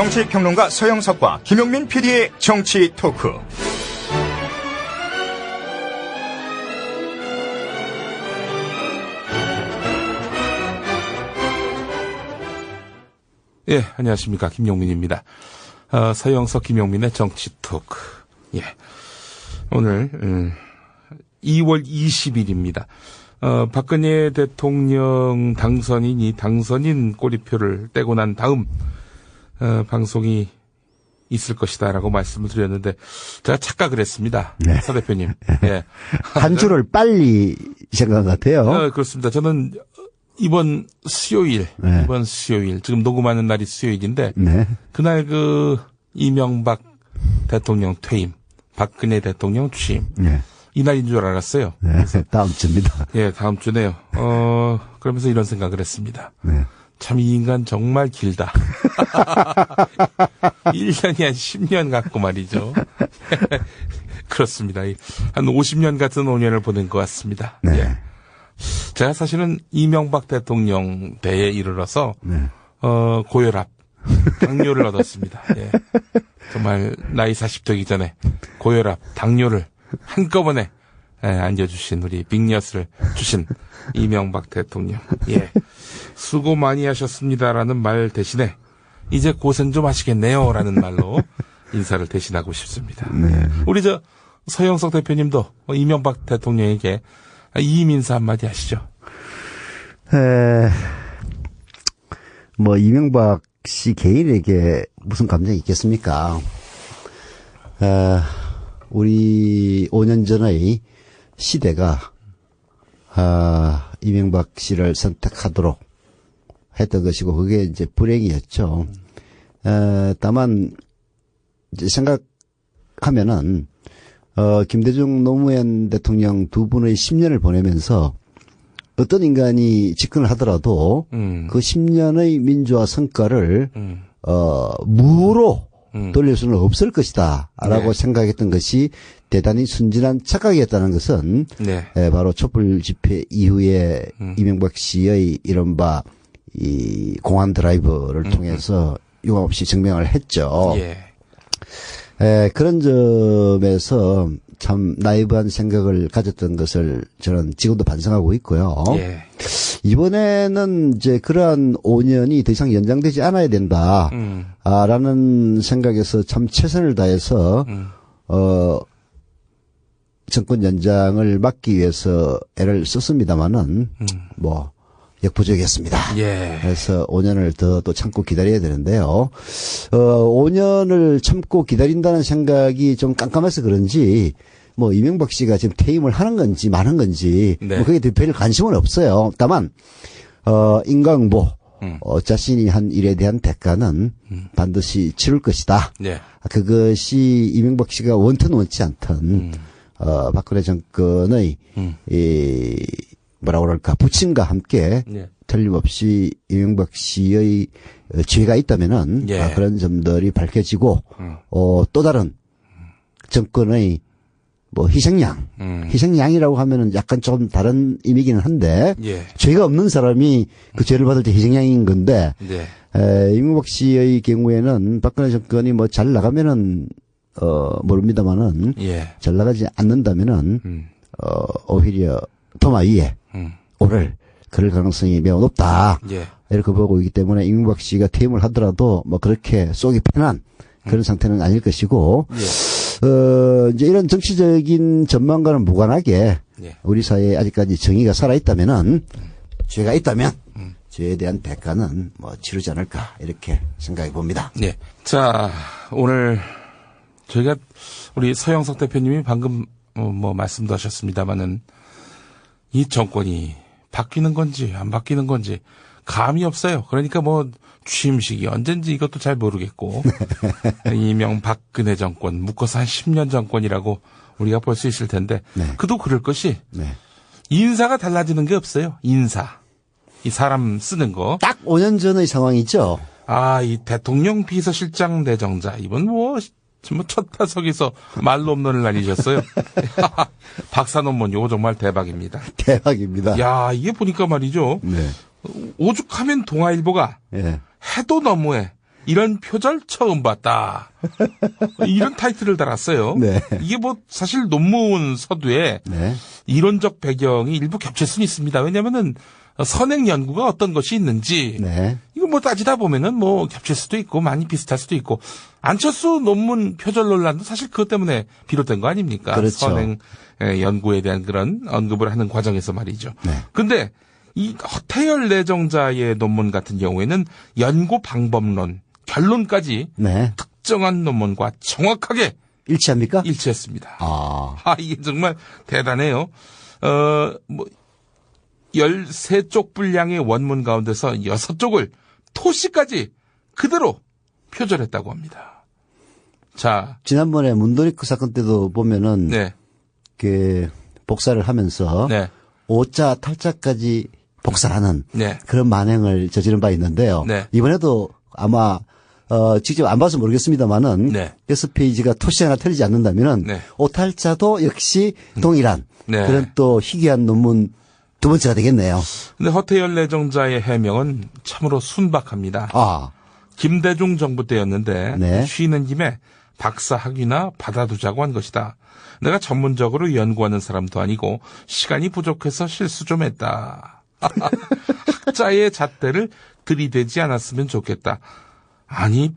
정치평론가 서영석과 김용민 PD의 정치 토크. 예, 안녕하십니까. 김용민입니다. 서영석, 김용민의 정치 토크. 예. 오늘, 2월 20일입니다. 박근혜 대통령 당선인 꼬리표를 떼고 난 다음, 방송이 있을 것이다라고 말씀을 드렸는데, 제가 착각을 했습니다. 네. 서 대표님. 예. 한 주를 빨리 생각한 것 같아요. 그렇습니다. 저는 이번 수요일, 지금 녹음하는 날이 수요일인데, 네. 그날 이명박 대통령 퇴임, 박근혜 대통령 취임, 네. 이날인 줄 알았어요. 네. 다음 주입니다. 예, 다음 주네요. 그러면서 이런 생각을 했습니다. 네. 참 이 인간 정말 길다. 1년이 한 10년 같고 말이죠. 그렇습니다. 한 50년 같은 5년을 보낸 것 같습니다. 네. 예. 제가 사실은 이명박 대통령 대에 이르러서, 네. 고혈압, 당뇨를 얻었습니다. 예. 정말 나이 40 되기 전에 고혈압, 당뇨를 한꺼번에 안겨주신 우리 빅녀스를 주신 이명박 대통령. 예. 수고 많이 하셨습니다라는 말 대신에 이제 고생 좀 하시겠네요 라는 말로 인사를 대신하고 싶습니다. 네. 우리 서영석 대표님도 이명박 대통령에게 이임 인사 한마디 하시죠. 이명박 씨 개인에게 무슨 감정이 있겠습니까? 우리 5년 전의 시대가, 이명박 씨를 선택하도록 했던 것이고, 그게 이제 불행이었죠. 다만, 이제 생각하면은, 김대중 노무현 대통령 두 분의 10년을 보내면서 어떤 인간이 집권을 하더라도 그 10년의 민주화 성과를 무로 돌릴 수는 없을 것이다 라고 네. 생각했던 것이 대단히 순진한 착각이었다는 것은 네. 바로 촛불 집회 이후에 이명박 씨의 이른바 이 공안 드라이브를 통해서 유감없이 증명을 했죠. 예. 그런 점에서 참 나이브한 생각을 가졌던 것을 저는 지금도 반성하고 있고요. 예. 이번에는 이제 그러한 5년이 더 이상 연장되지 않아야 된다. 라는 생각에서 참 최선을 다해서, 정권 연장을 막기 위해서 애를 썼습니다마는, 역부족이었습니다. 예. 그래서 5년을 더 또 참고 기다려야 되는데요. 5년을 참고 기다린다는 생각이 좀 깜깜해서 그런지, 이명박 씨가 지금 퇴임을 하는 건지 마는 건지, 네. 그게 별 관심은 없어요. 다만, 인과응보, 자신이 한 일에 대한 대가는 반드시 치를 것이다. 네. 그것이 이명박 씨가 원튼 원치 않던, 박근혜 정권의, 뭐라고 그럴까, 부친과 함께 네. 틀림없이 이명박 씨의 죄가 있다면은 예. 그런 점들이 밝혀지고 또 다른 정권의 희생양이라고 하면은 약간 좀 다른 의미기는 한데 예. 죄가 없는 사람이 그 죄를 받을 때 희생양인 건데 네. 이명박 씨의 경우에는 박근혜 정권이 잘 나가면은 모릅니다만은 예. 잘 나가지 않는다면은 오히려 도마 위에 오를 그럴 가능성이 매우 높다. 예. 이렇게 보고 있기 때문에 이명박 씨가 퇴임을 하더라도 그렇게 속이 편한 그런 상태는 아닐 것이고, 예. 이제 이런 정치적인 전망과는 무관하게 예. 우리 사회에 아직까지 정의가 살아있다면은, 죄가 있다면, 죄에 대한 대가는 치르지 않을까, 이렇게 생각해 봅니다. 네. 자, 오늘 저희가 우리 서영석 대표님이 방금 말씀도 하셨습니다마는 이 정권이 바뀌는 건지 안 바뀌는 건지 감이 없어요. 그러니까 취임식이 언젠지 이것도 잘 모르겠고 이명박근혜 정권 묶어서 한 10년 정권이라고 우리가 볼 수 있을 텐데 네. 그도 그럴 것이 네. 인사가 달라지는 게 없어요. 인사. 이 사람 쓰는 거. 딱 5년 전의 상황이죠. 이 대통령 비서실장 내정자 이번 첫 타석에서 말로 없는을 날리셨어요. 박사 논문 이거 정말 대박입니다. 대박입니다. 야, 이게 보니까 말이죠. 네. 오죽하면 동아일보가 예. 해도 너무해. 이런 표절 처음 봤다. 이런 타이틀을 달았어요. 네. 이게 뭐 사실 논문 서두에 네. 이론적 배경이 일부 겹칠 수는 있습니다. 왜냐면은 선행 연구가 어떤 것이 있는지 네. 이거 뭐 따지다 보면은 뭐 겹칠 수도 있고 많이 비슷할 수도 있고 안철수 논문 표절 논란도 사실 그것 때문에 비롯된 거 아닙니까? 그렇죠. 선행 연구에 대한 그런 언급을 하는 과정에서 말이죠. 네. 근데 이 허태열 내정자의 논문 같은 경우에는 연구 방법론, 결론까지 네. 특정한 논문과 정확하게 일치합니까? 일치했습니다. 아. 이게 정말 대단해요. 13쪽 분량의 원문 가운데서 6쪽을 토시까지 그대로 표절했다고 합니다. 자. 지난번에 문도리크 사건 때도 보면은 네. 그 복사를 하면서 네. 오자 탈자까지 복사하는 네. 그런 만행을 저지른 바 있는데요. 네. 이번에도 아마 직접 안 봐서 모르겠습니다만은 네. 6페이지가 토시 하나 틀리지 않는다면은 네. 오탈자도 역시 동일한 네. 그런 또 희귀한 논문 두 번째가 되겠네요. 근데 허태열 내정자의 해명은 참으로 순박합니다. 아. 김대중 정부 때였는데 네. 쉬는 김에 박사 학위나 받아두자고 한 것이다. 내가 전문적으로 연구하는 사람도 아니고 시간이 부족해서 실수 좀 했다. 학자의 잣대를 들이대지 않았으면 좋겠다. 아니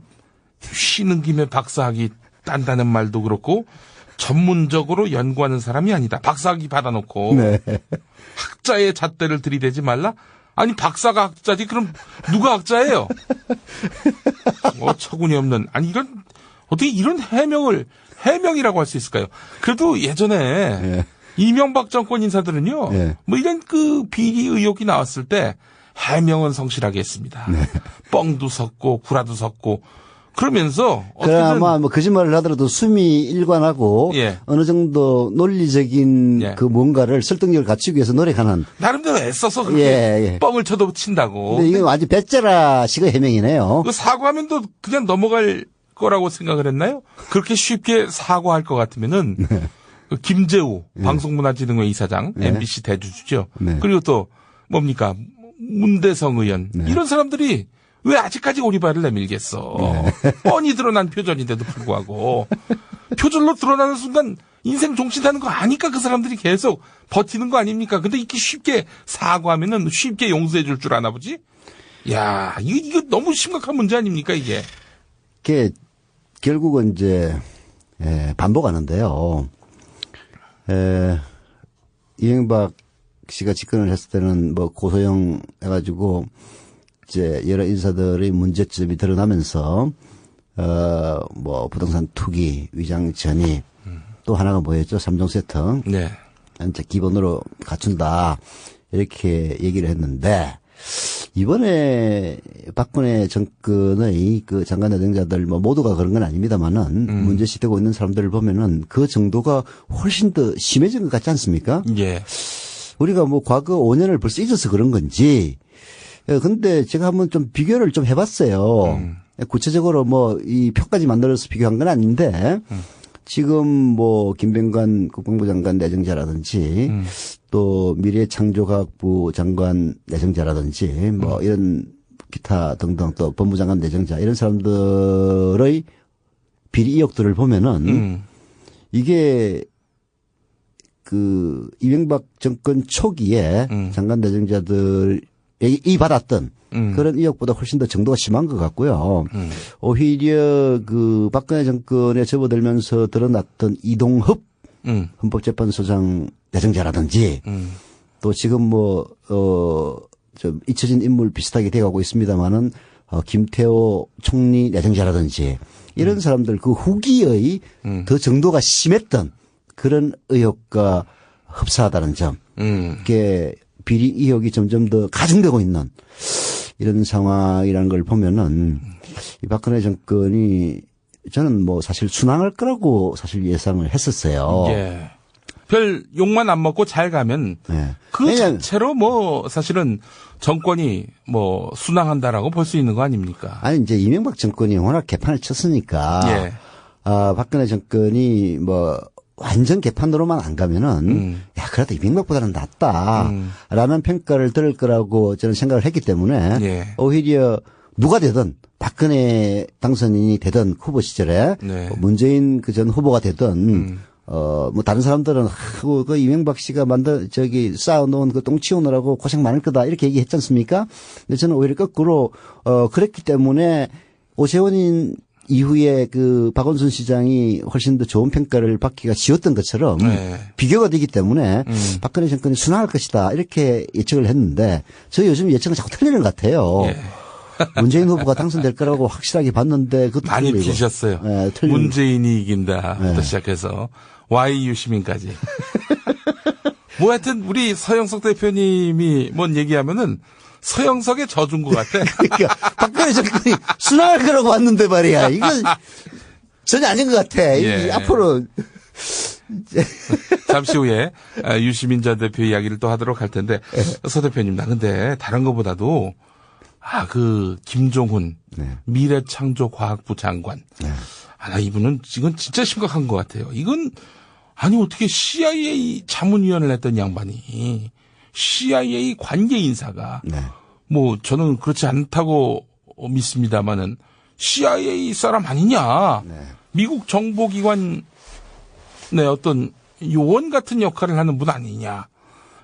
쉬는 김에 박사학위 딴다는 말도 그렇고 전문적으로 연구하는 사람이 아니다. 박사학위 받아놓고 네. 학자의 잣대를 들이대지 말라? 아니 박사가 학자지 그럼 누가 학자예요? 어처구니 없는 아니 이런 어떻게 이런 해명이라고 할 수 있을까요? 그래도 예전에 네. 이명박 정권 인사들은요. 네. 뭐 이런 그 비리 의혹이 나왔을 때 해명은 성실하게 했습니다. 네. 뻥도 섞고 구라도 섞고 그러면서 그나마 뭐 거짓말을 하더라도 수미 일관하고 예. 어느 정도 논리적인 예. 그 뭔가를 설득력을 갖추기 위해서 노력하는. 나름대로 애써서 그렇게 예. 뻥을 쳐도 친다고. 근데 이게 완전 배째라식의 해명이네요. 그 사과하면 또 그냥 넘어갈 거라고 생각을 했나요? 그렇게 쉽게 사과할 것 같으면은 그 김재우 방송문화진흥회 이사장 네. MBC 대주주죠. 네. 그리고 또 뭡니까 문대성 의원 이런 사람들이 왜 아직까지 오리발을 내밀겠어? 뻔히 드러난 표절인데도 불구하고 표절로 드러나는 순간 인생 종신하는 거 아니까 그 사람들이 계속 버티는 거 아닙니까? 근데 이렇게 쉽게 사과하면은 쉽게 용서해 줄 줄 아나 보지? 야, 이거 너무 심각한 문제 아닙니까, 이게? 그게 결국은 이제 반복하는데요. 이명박 씨가 집권을 했을 때는 뭐 고소형 해가지고 이제 여러 인사들의 문제점이 드러나면서 뭐 부동산 투기, 위장 전입 또 하나가 뭐였죠? 3종 세트. 네. 이제 기본으로 갖춘다 이렇게 얘기를 했는데 이번에 박근혜 정권의 그 장관 내정자들 뭐 모두가 그런 건 아닙니다만은 문제시되고 있는 사람들을 보면은 그 정도가 훨씬 더 심해진 것 같지 않습니까? 예. 우리가 뭐 과거 5년을 벌써 잊어서 그런 건지. 근데 제가 한번 좀 비교를 좀 해봤어요. 구체적으로 뭐 이 표까지 만들어서 비교한 건 아닌데 지금 뭐 김병관 국방부 장관 내정자라든지 또 미래창조과학부 장관 내정자라든지 뭐 이런 기타 등등 또 법무장관 내정자 이런 사람들의 비리 의혹들을 보면은 이게 그 이명박 정권 초기에 장관 내정자들이 받았던 그런 의혹보다 훨씬 더 정도가 심한 것 같고요. 오히려 그 박근혜 정권에 접어들면서 드러났던 이동흡 헌법재판소장 내정자라든지 또 지금 좀 잊혀진 인물 비슷하게 되어가고 있습니다만은 김태호 총리 내정자라든지 이런 사람들 그 후기의 더 정도가 심했던 그런 의혹과 흡사하다는 점. 이게 비리 의혹이 점점 더 가중되고 있는 이런 상황이라는 걸 보면은 이 박근혜 정권이 저는 뭐 사실 순항할 거라고 사실 예상을 했었어요. 예. 별 욕만 안 먹고 잘 가면 네. 그 자체로 뭐 사실은 정권이 뭐 순항한다라고 볼 수 있는 거 아닙니까? 아니 이제 이명박 정권이 워낙 개판을 쳤으니까 예. 박근혜 정권이 뭐 완전 개판으로만 안 가면은 야 그래도 이명박보다는 낫다라는 평가를 들을 거라고 저는 생각을 했기 때문에 예. 오히려 누가 되든 박근혜 당선인이 되든 후보 시절에 네. 문재인 그 전 후보가 되든 뭐 다른 사람들은 그 이명박 씨가 쌓아놓은 그 똥 치우느라고 고생 많을 거다 이렇게 얘기했지 않습니까? 근데 저는 오히려 거꾸로 그랬기 때문에 오세훈인 이후에 그 박원순 시장이 훨씬 더 좋은 평가를 받기가 쉬웠던 것처럼 네. 비교가 되기 때문에 박근혜 정권이 순항할 것이다 이렇게 예측을 했는데 저 요즘 예측은 자꾸 틀리는 것 같아요. 예. 문재인 후보가 당선될 거라고 확실하게 봤는데 그것도 많이 틀리고. 비셨어요. 네, 문재인이 이긴다부터 네. 시작해서 Y 유시민까지. 뭐 하여튼 우리 서영석 대표님이 뭔 얘기하면은 서영석의 저준 것 같아. 그러니까 박근혜 정권이 순항할 거라고 왔는데 말이야. 이건 전혀 아닌 것 같아. 예. 앞으로 잠시 후에 유시민 전 대표 이야기를 또 하도록 할 텐데 서 대표님 나 근데 다른 것보다도 그 김종훈 네. 미래창조과학부 장관. 나 이분은 이건 진짜 심각한 것 같아요. 이건 아니 어떻게 CIA 자문위원을 했던 양반이 CIA 관계 인사가 네. 뭐 저는 그렇지 않다고 믿습니다만은 CIA 사람 아니냐. 네. 미국 정보기관의 어떤 요원 같은 역할을 하는 분 아니냐.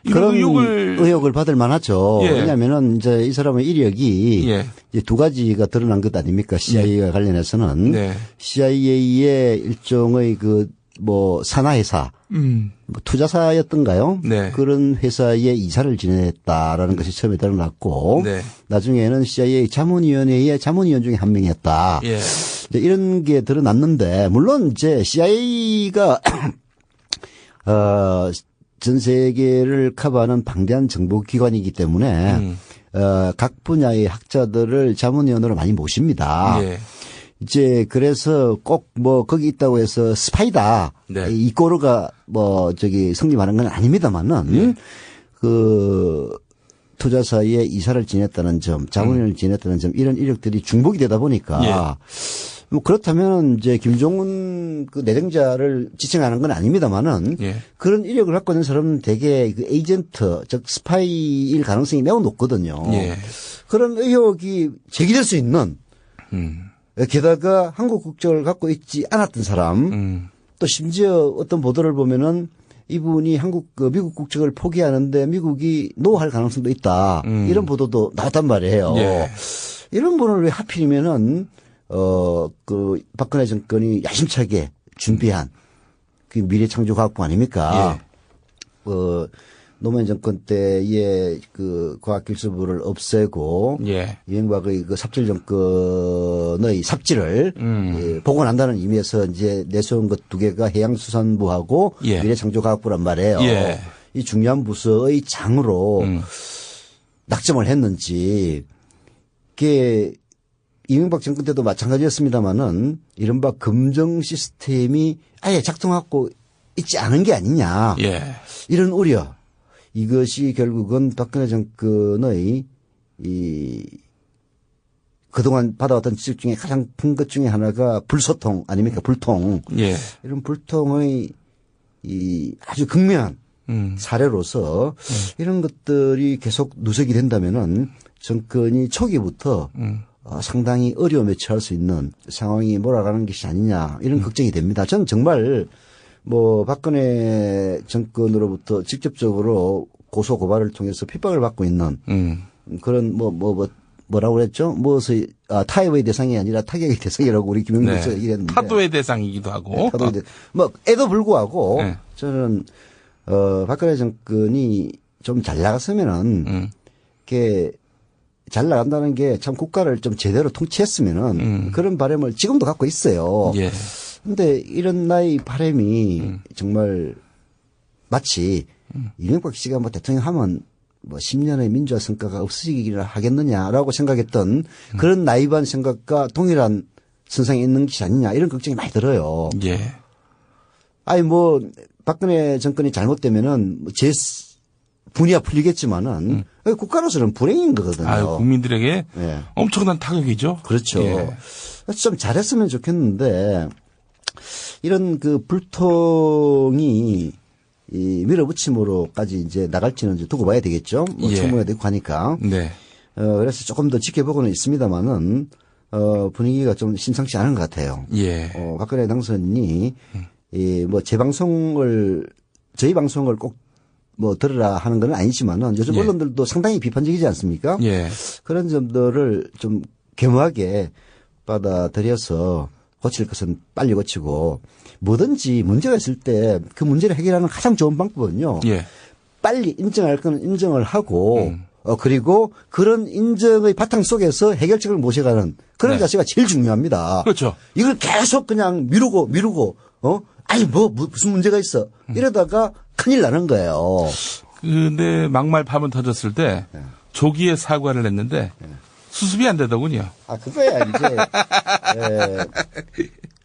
이런 그런 의혹을 받을 만하죠. 예. 왜냐하면은 이제 이 사람의 이력이 예. 이제 두 가지가 드러난 것 아닙니까? CIA와 관련해서는 네. CIA의 일종의 그 뭐 산하회사, 뭐 투자사였던가요? 네. 그런 회사에 이사를 지냈다라는 것이 처음에 드러났고 네. 나중에는 CIA 자문위원회의 자문위원 중에 한 명이었다. 예. 이제 이런 게 드러났는데 물론 이제 CIA가 전 세계를 커버하는 방대한 정보기관이기 때문에 각 분야의 학자들을 자문위원으로 많이 모십니다. 예. 이제 그래서 꼭 뭐 거기 있다고 해서 스파이다. 네. 이꼬르가 성립하는 건 아닙니다만은 그 투자사에 이사를 지냈다는 점, 자문위원을 지냈다는 점 이런 이력들이 중복이 되다 보니까 예. 뭐 그렇다면 이제 김종훈 그 내정자를 지칭하는 건 아닙니다만은 예. 그런 이력을 갖고 있는 사람은 대개 그 에이전트 즉 스파이일 가능성이 매우 높거든요. 예. 그런 의혹이 제기될 수 있는 게다가 한국 국적을 갖고 있지 않았던 사람 또 심지어 어떤 보도를 보면은 이분이 미국 국적을 포기하는데 미국이 노할 가능성도 있다. 이런 보도도 나왔단 말이에요. 예. 이런 분을 왜 하필이면은 그 박근혜 정권이 야심차게 준비한 그 미래창조과학부 아닙니까? 예. 노무현 정권 때의 그 과학기술부를 없애고 예. 이명박의 그 삽질 정권의 삽질을 복원한다는 의미에서 이제 내세운 것 두 개가 해양수산부하고 예. 미래창조과학부란 말이에요. 예. 이 중요한 부서의 장으로 낙점을 했는지 그게 이명박 정권 때도 마찬가지였습니다마는 이른바 검정 시스템이 아예 작동하고 있지 않은 게 아니냐. 예. 이런 우려. 이것이 결국은 박근혜 정권의 그동안 받아왔던 지적 중에 가장 큰 것 중에 하나가 불소통 아닙니까? 불통. 예. 이런 불통의 아주 극명한 사례로서 이런 것들이 계속 누적이 된다면은 정권이 초기부터 상당히 어려움에 처할 수 있는 상황이 몰아가는 것이 아니냐 이런 걱정이 됩니다. 저는 정말 뭐 박근혜 정권으로부터 직접적으로 고소 고발을 통해서 핍박을 받고 있는 그런 뭐라고 그랬죠? 무엇의 타협의 대상이 아니라 타격의 대상이라고 우리 김영민 교수가 얘기했는데 파도의 대상이기도 하고. 네, 에도 불구하고 네. 저는 박근혜 정권이 좀 잘 나갔으면은 이렇게 잘 나간다는 게 참 국가를 좀 제대로 통치했으면은 그런 바람을 지금도 갖고 있어요. 예. 근데 이런 나의 바람이 정말 마치 이명박 씨가 뭐 대통령 하면 뭐 10년의 민주화 성과가 없어지기를 하겠느냐라고 생각했던 그런 나이브한 생각과 동일한 선상에 있는 것이 아니냐 이런 걱정이 많이 들어요. 예. 아니 뭐 박근혜 정권이 잘못되면은 제 분이야 풀리겠지만은 국가로서는 불행인 거거든요. 아유, 국민들에게 예. 엄청난 타격이죠. 그렇죠. 예. 좀 잘했으면 좋겠는데 이런 그 불통이 밀어붙임으로까지 이제 나갈지는 이제 두고 봐야 되겠죠. 뭐 예. 청문회 되고 하니까. 네. 그래서 조금 더 지켜보고는 있습니다만은 분위기가 좀 심상치 않은 것 같아요. 예. 박근혜 당선인이 뭐 저희 방송을 꼭 뭐 들으라 하는 건 아니지만은 요즘 예. 언론들도 상당히 비판적이지 않습니까? 예. 그런 점들을 좀 겸허하게 받아들여서 고칠 것은 빨리 고치고 뭐든지 문제가 있을 때 그 문제를 해결하는 가장 좋은 방법은요. 예. 빨리 인정할 건 인정을 하고 그리고 그런 인정의 바탕 속에서 해결책을 모셔가는 그런 네. 자세가 제일 중요합니다. 그렇죠. 이걸 계속 그냥 미루고 아니 무슨 문제가 있어 이러다가 큰일 나는 거예요. 근데 막말 파문 터졌을 때 조기에 사과를 했는데 수습이 안 되더군요. 그거야 이제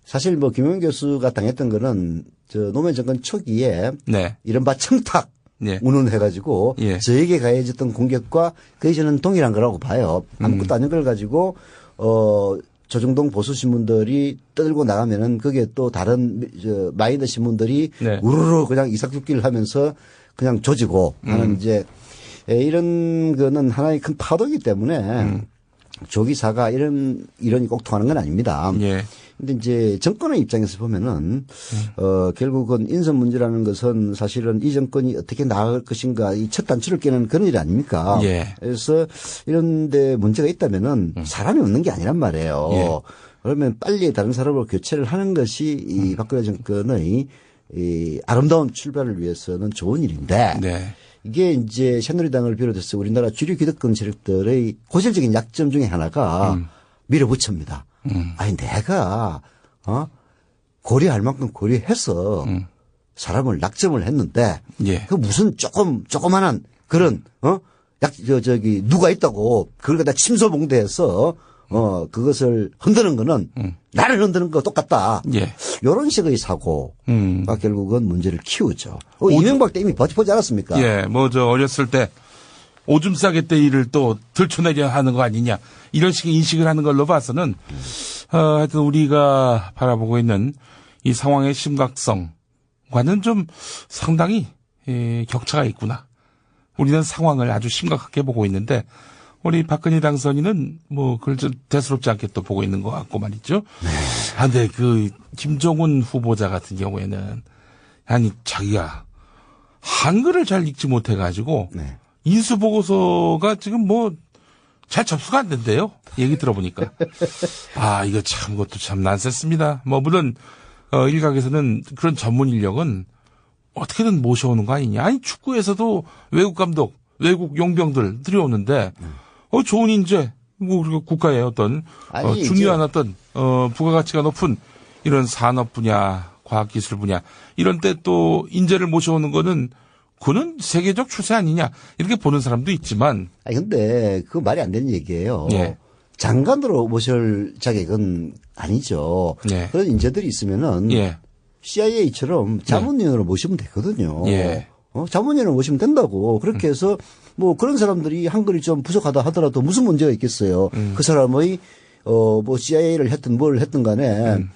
사실 뭐 김용현 교수가 당했던 거는 저 노무현 정권 초기에 네. 이른바 청탁 예. 운운해가지고 예. 저에게 가해졌던 공격과 그게 저는 동일한 거라고 봐요. 아무것도 아닌 걸 가지고 조정동 보수 신문들이 떠들고 나가면은 그게 또 다른 마이너 신문들이 네. 우르르 그냥 이삭죽기를 하면서 그냥 조지고 하는 이제 이런 거는 하나의 큰 파도이기 때문에 조기 사과 이론이 꼭 통하는 건 아닙니다. 예. 근데 이제 정권의 입장에서 보면은 결국은 인선 문제라는 것은 사실은 이 정권이 어떻게 나아갈 것인가 이 첫 단추를 깨는 그런 일 아닙니까? 예. 그래서 이런데 문제가 있다면은 사람이 없는 게 아니란 말이에요. 예. 그러면 빨리 다른 사람으로 교체를 하는 것이 이 박근혜 정권의 이 아름다운 출발을 위해서는 좋은 일인데. 네. 이게 이제 새누리당을 비롯해서 우리나라 주류 기득권 세력들의 고질적인 약점 중에 하나가 밀어붙입니다. 아니 내가 고려할 만큼 고려해서 사람을 낙점을 했는데 예. 그 무슨 조그만한 그런 누가 있다고 그걸 갖다 침소봉대해서 그것을 흔드는 거는 나를 흔드는 거 똑같다. 예. 이런 식의 사고가 결국은 문제를 키우죠. 이명박 때 이미 버티지 않았습니까? 예. 뭐 저 어렸을 때 오줌 싸개 때 일을 또 들춰내려 하는 거 아니냐. 이런 식의 인식을 하는 걸로 봐서는 하여튼 우리가 바라보고 있는 이 상황의 심각성과는 좀 상당히 격차가 있구나. 우리는 상황을 아주 심각하게 보고 있는데 우리 박근혜 당선인은 뭐 그걸 좀 대수롭지 않게 또 보고 있는 것 같고 말이죠. 네. 근데 그 김종훈 후보자 같은 경우에는 아니 자기가 한글을 잘 읽지 못해가지고 네. 인수보고서가 지금 뭐 잘 접수가 안 된대요. 얘기 들어보니까. 이거 참, 그것도 참 난센스입니다. 뭐, 물론, 일각에서는 그런 전문 인력은 어떻게든 모셔오는 거 아니냐. 아니, 축구에서도 외국 감독, 외국 용병들 들여오는데, 좋은 인재, 뭐, 우리가 국가의 어떤, 중요한 어떤, 부가가치가 높은 이런 산업 분야, 과학기술 분야, 이런 때 또 인재를 모셔오는 거는 그는 세계적 추세 아니냐 이렇게 보는 사람도 있지만 근데 그거 말이 안 되는 얘기예요. 예. 장관으로 모실 자격은 아니죠. 예. 그런 인재들이 있으면은 예. CIA처럼 자문위원으로 모시면 되거든요. 예. 자문위원으로 모시면 된다고. 그렇게 해서 뭐 그런 사람들이 한글이 좀 부족하다 하더라도 무슨 문제가 있겠어요. 그 사람의 뭐 CIA를 했든 뭘 했든 간에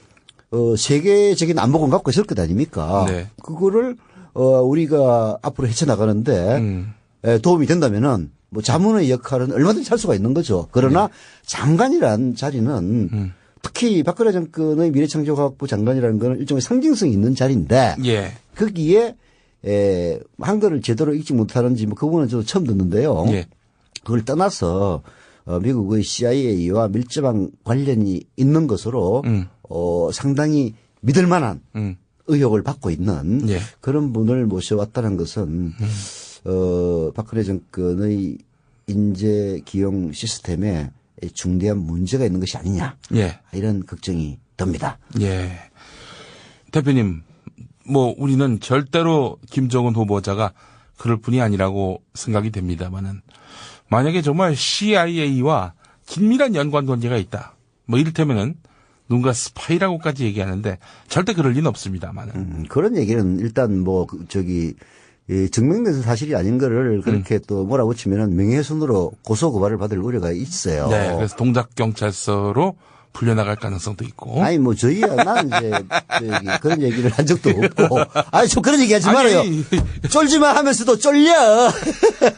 세계적인 안보관 갖고 있을 것 아닙니까? 네. 그거를 우리가 앞으로 헤쳐나가는데 도움이 된다면은 뭐 자문의 역할은 얼마든지 할 수가 있는 거죠. 그러나 장관이란 자리는 특히 박근혜 정권의 미래창조과학부 장관이라는 건 일종의 상징성이 있는 자리인데 예. 거기에 한글을 제대로 읽지 못하는지 뭐 그 부분은 저도 처음 듣는데요. 예. 그걸 떠나서 미국의 CIA와 밀접한 관련이 있는 것으로 상당히 믿을 만한 의혹을 받고 있는 예. 그런 분을 모셔왔다는 것은 박근혜 정권의 인재 기용 시스템에 중대한 문제가 있는 것이 아니냐 예. 이런 걱정이 듭니다. 예. 대표님, 뭐 우리는 절대로 김정은 후보자가 그럴 뿐이 아니라고 생각이 됩니다만은 만약에 정말 CIA와 긴밀한 연관 관계가 있다. 뭐 이를테면은 누군가 스파이라고까지 얘기하는데 절대 그럴 리는 없습니다만은. 그런 얘기는 일단 뭐 증명된 사실이 아닌 거를 그렇게 또 몰아붙이면은 명예훼손으로 고소 고발을 받을 우려가 있어요. 네. 그래서 동작경찰서로 풀려나갈 가능성도 있고. 아니, 뭐, 나는 이제, 그런 얘기를 한 적도 없고. 아니, 좀 그런 얘기 하지 말아요. 쫄지마 하면서도 쫄려.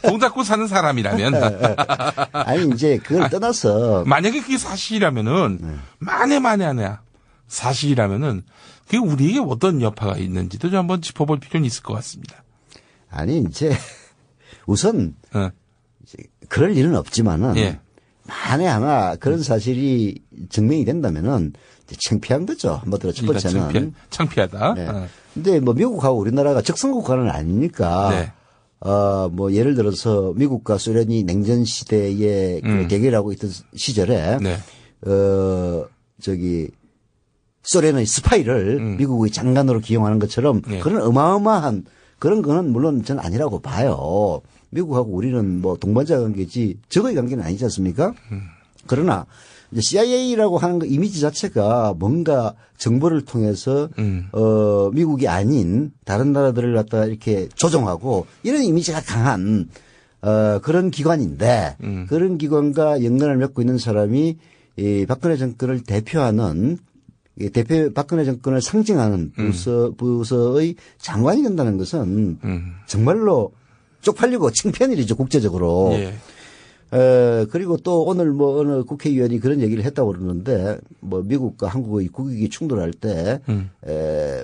돈 잡고 사는 사람이라면. 아니, 이제 그걸 떠나서. 만약에 그게 사실이라면은, 만에 사실이라면은, 그게 우리에게 어떤 여파가 있는지도 좀 한번 짚어볼 필요는 있을 것 같습니다. 아니, 이제, 우선, 이제 그럴 일은 없지만은. 예. 만에 하나 그런 사실이 증명이 된다면은 이제 창피한 거죠. 한마디로 첫 번째는. 창피하다. 네. 근데 뭐 미국하고 우리나라가 적성국가는 아니니까. 네. 뭐 예를 들어서 미국과 소련이 냉전 시대에 그 대결하고 있던 시절에. 네. 소련의 스파이를 미국의 장관으로 기용하는 것처럼 네. 그런 어마어마한 그런 거는 물론 저는 아니라고 봐요. 미국하고 우리는 뭐 동반자 관계지 적의 관계는 아니지 않습니까? 그러나 이제 CIA라고 하는 그 이미지 자체가 뭔가 정보를 통해서 미국이 아닌 다른 나라들을 갖다 이렇게 조종하고 이런 이미지가 강한 그런 기관인데 그런 기관과 연관을 맺고 있는 사람이 이 박근혜 정권을 대표하는 박근혜 정권을 상징하는 부서의 장관이 된다는 것은 정말로 쪽팔리고 창피한 일이죠, 국제적으로. 예. 그리고 또 오늘 뭐 어느 국회의원이 그런 얘기를 했다고 그러는데 뭐 미국과 한국의 국익이 충돌할 때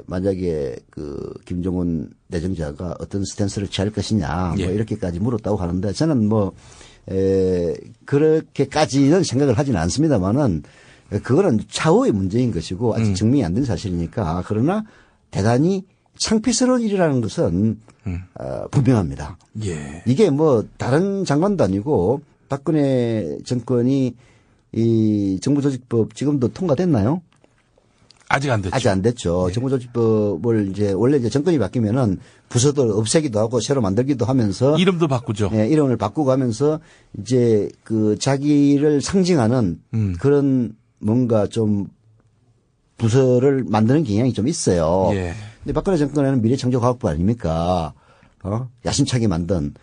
만약에 그 김정은 내정자가 어떤 스탠스를 취할 것이냐 뭐 이렇게까지 물었다고 하는데 저는 뭐 그렇게까지는 생각을 하지는 않습니다만은 그거는 차후의 문제인 것이고 아직 증명이 안 된 사실이니까 그러나 대단히 창피스러운 일이라는 것은 분명합니다. 예. 이게 뭐 다른 장관도 아니고 박근혜 정권이 이 정부조직법 지금도 통과됐나요? 아직 안 됐죠. 아직 안 됐죠. 예. 정부조직법을 이제 원래 이제 정권이 바뀌면은 부서들 없애기도 하고 새로 만들기도 하면서 이름도 바꾸죠. 예, 이름을 바꾸고 하면서 이제 그 자기를 상징하는 그런 뭔가 좀 부서를 만드는 경향이 좀 있어요. 예. 근데 박근혜 정권에는 미래창조과학부 아닙니까? 야심차게 만든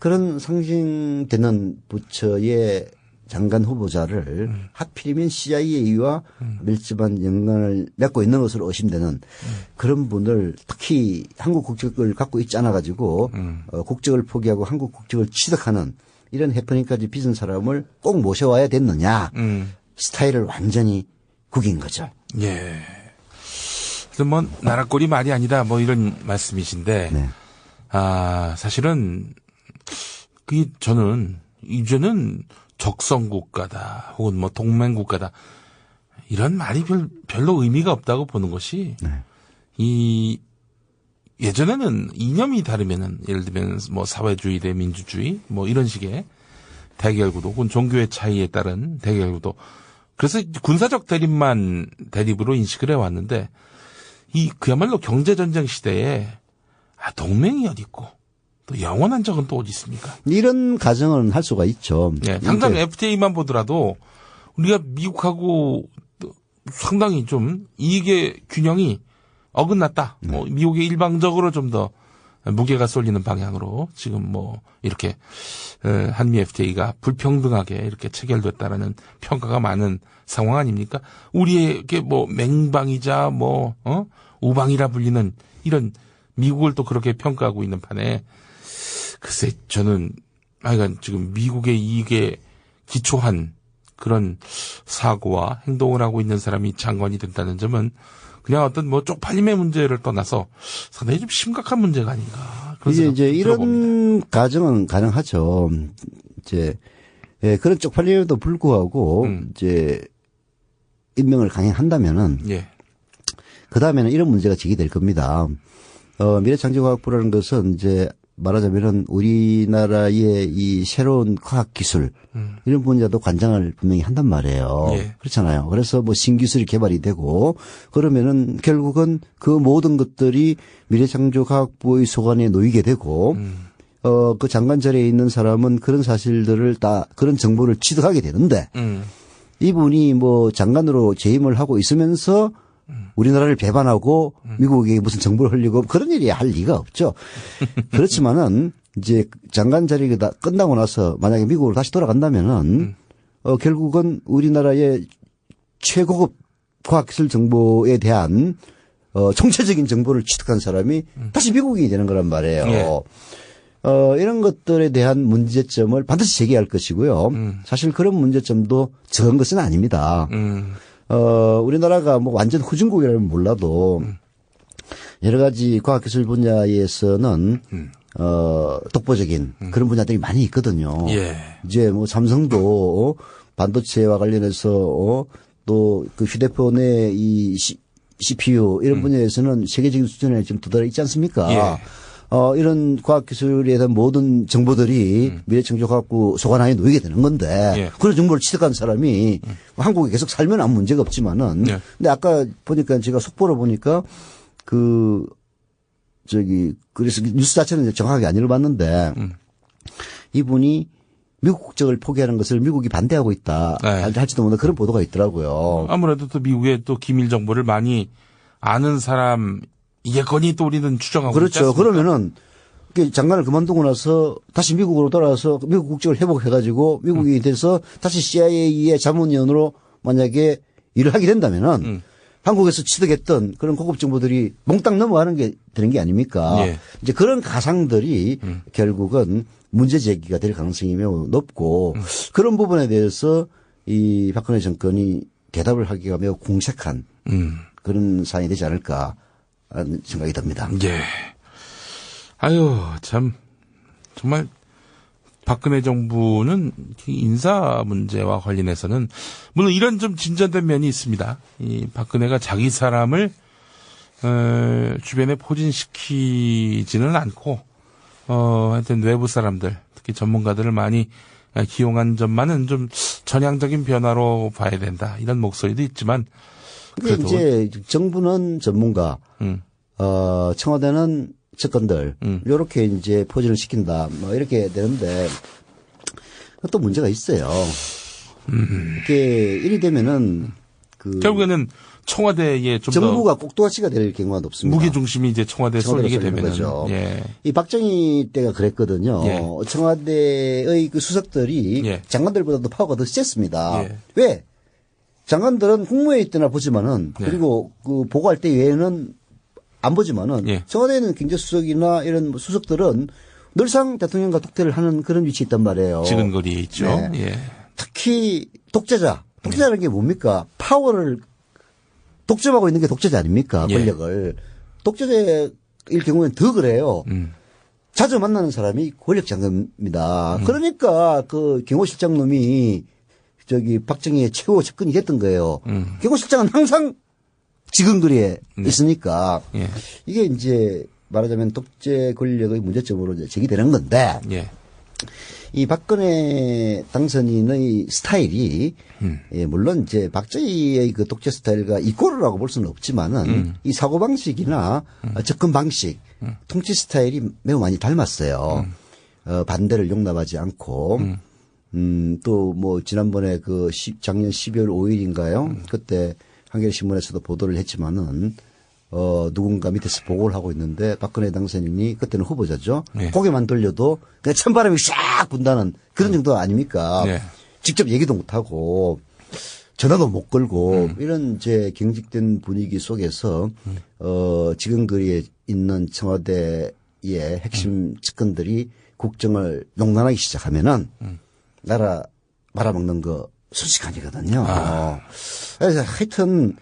그런 상징되는 부처의 장관 후보자를 하필이면 CIA와 밀접한 연관을 맺고 있는 것으로 의심되는 그런 분을 특히 한국 국적을 갖고 있지 않아 가지고 국적을 포기하고 한국 국적을 취득하는 이런 해프닝까지 빚은 사람을 꼭 모셔와야 됐느냐. 스타일을 완전히 구긴 거죠. 예. 그래서 뭐 나라꼴이 말이 아니다 뭐 이런 말씀이신데 네. 사실은 그게 저는 이제는 적성국가다 혹은 뭐 동맹국가다 이런 말이 별로 의미가 없다고 보는 것이 네. 이 예전에는 이념이 다르면은 예를 들면 뭐 사회주의 대 민주주의 뭐 이런 식의 대결구도 혹은 종교의 차이에 따른 대결구도 그래서 군사적 대립으로 인식을 해왔는데 이 그야말로 경제전쟁 시대에 동맹이 어디 있고 또 영원한 적은 또 어디 있습니까? 이런 가정은 할 수가 있죠. 네, 당장 FTA만 보더라도 우리가 미국하고 상당히 좀 이익의 균형이 어긋났다. 뭐 미국이 일방적으로 좀 더 무게가 쏠리는 방향으로 지금 뭐 이렇게 한미 FTA가 불평등하게 이렇게 체결됐다라는 평가가 많은 상황 아닙니까? 우리에게 뭐 맹방이자 뭐 우방이라 불리는 이런 미국을 또 그렇게 평가하고 있는 판에 글쎄 저는 하여간 지금 미국의 이익에 기초한 그런 사고와 행동을 하고 있는 사람이 장관이 된다는 점은 그냥 어떤 뭐 쪽팔림의 문제를 떠나서 상당히 좀 심각한 문제가 아닌가. 이제 이런 가정은 가능하죠. 이제 그런 쪽팔림에도 불구하고 이제 임명을 강행한다면은 그 다음에는 이런 문제가 제기될 겁니다. 미래창조과학부라는 것은 이제 말하자면은 우리나라의 이 새로운 과학기술 이런 분야도 관장을 분명히 한단 말이에요. 그렇잖아요. 그래서 뭐 신기술이 개발이 되고 그러면은 결국은 그 모든 것들이 미래창조과학부의 소관에 놓이게 되고 그 장관 자리에 있는 사람은 그런 사실들을 다 그런 정보를 취득하게 되는데 이분이 뭐 장관으로 재임을 하고 있으면서 우리나라를 배반하고 미국에게 무슨 정보를 흘리고 그런 일이 할 리가 없죠. 그렇지만은 이제 장관 자리가 끝나고 나서 만약에 미국으로 다시 돌아간다면은 결국은 우리나라의 최고급 과학기술 정보에 대한 총체적인 정보를 취득한 사람이 다시 미국인이 되는 거란 말이에요. 예. 이런 것들에 대한 문제점을 반드시 제기할 것이고요. 사실 그런 문제점도 적은 것은 아닙니다. 우리나라가 뭐 완전 후진국이라면 몰라도 여러 가지 과학기술 분야에서는 독보적인 그런 분야들이 많이 있거든요. 예. 이제 뭐 삼성도 반도체와 관련해서 또 그 휴대폰의 이 CPU 이런 분야에서는 세계적인 수준에 지금 도달해 있지 않습니까? 예. 이런 과학기술에 대한 모든 정보들이 미래창조과학부 소관하에 놓이게 되는 건데 예. 그런 정보를 취득한 사람이 한국에 계속 살면 아무 문제가 없지만은 예. 근데 아까 보니까 제가 속보를 보니까 그래서 뉴스 자체는 이제 정확하게 안 읽어봤는데 이분이 미국 국적을 포기하는 것을 미국이 반대하고 있다. 네. 할지도 모르는 그런 보도가 있더라고요. 아무래도 또 미국의 또 기밀 정보를 많이 아는 사람이겠거니 또 우리는 추정하고 있지 그렇죠. 않습니까? 그러면은 장관을 그만두고 나서 다시 미국으로 돌아와서 미국 국적을 회복해가지고 미국이 돼서 다시 CIA의 자문위원으로 만약에 일을 하게 된다면은 한국에서 취득했던 그런 고급 정보들이 몽땅 넘어가는 게 되는 게 아닙니까? 예. 이제 그런 가상들이 결국은 문제 제기가 될 가능성이 매우 높고 그런 부분에 대해서 이 박근혜 정권이 대답을 하기가 매우 공색한 그런 사안이 되지 않을까 하는 생각이 듭니다. 예. 아유, 참, 정말, 박근혜 정부는 인사 문제와 관련해서는, 물론 이런 좀 진전된 면이 있습니다. 이 박근혜가 자기 사람을, 주변에 포진시키지는 않고, 하여튼 외부 사람들, 특히 전문가들을 많이 기용한 점만은 좀 전향적인 변화로 봐야 된다. 이런 목소리도 있지만, 근데 그래도. 이제 정부는 전문가, 청와대는 측근들, 요렇게 이제 포진을 시킨다. 뭐 이렇게 되는데, 또 문제가 있어요. 이게 이리 되면은 결국에는 청와대에 좀 정부가 꼭두가치가 될 경우가 높습니다. 무게 중심이 이제 청와대에 쏠리게 되면은 거죠. 예. 이 박정희 때가 그랬거든요. 예. 청와대의 그 수석들이 예. 장관들보다도 파워가 더 셌습니다. 예. 왜? 장관들은 국무회의 때나 보지만은 예. 그리고 그 보고할 때 외에는 안 보지만은 예. 청와대에는 경제수석이나 이런 수석들은 늘상 대통령과 독대를 하는 그런 위치에 있단 말이에요. 지근거리에 있죠. 네. 예. 특히 독재자라는 게 뭡니까? 파워를 독점하고 있는 게 독재자 아닙니까? 예. 권력을. 독재자일 경우에는 더 그래요. 자주 만나는 사람이 권력 장관입니다. 그러니까 그 경호실장 놈이 박정희의 최고 접근이 됐던 거예요. 경호실장은 항상 지근거리에 있으니까 예. 이게 이제 말하자면 독재 권력의 문제점으로 이제 제기되는 건데 예. 이 박근혜 당선인의 스타일이 예, 물론 이제 박정희의 그 독재 스타일과 이꼬르라고 볼 수는 없지만은 이 사고 방식이나 접근 방식, 통치 스타일이 매우 많이 닮았어요. 반대를 용납하지 않고 또 뭐 지난번에 작년 12월 5일인가요? 그때 한겨레신문에서도 보도를 했지만은 누군가 밑에서 보고를 하고 있는데 박근혜 당선인이 그때는 후보자죠. 네. 고개만 돌려도 그냥 찬바람이 싹 분다는 그런 정도 아닙니까? 네. 직접 얘기도 못하고 전화도 못 걸고 이런 이제 경직된 분위기 속에서 지근거리에 있는 청와대의 핵심 측근들이 국정을 농단하기 시작하면은 나라 말아먹는 거 순식간이거든요. 그래서 하여튼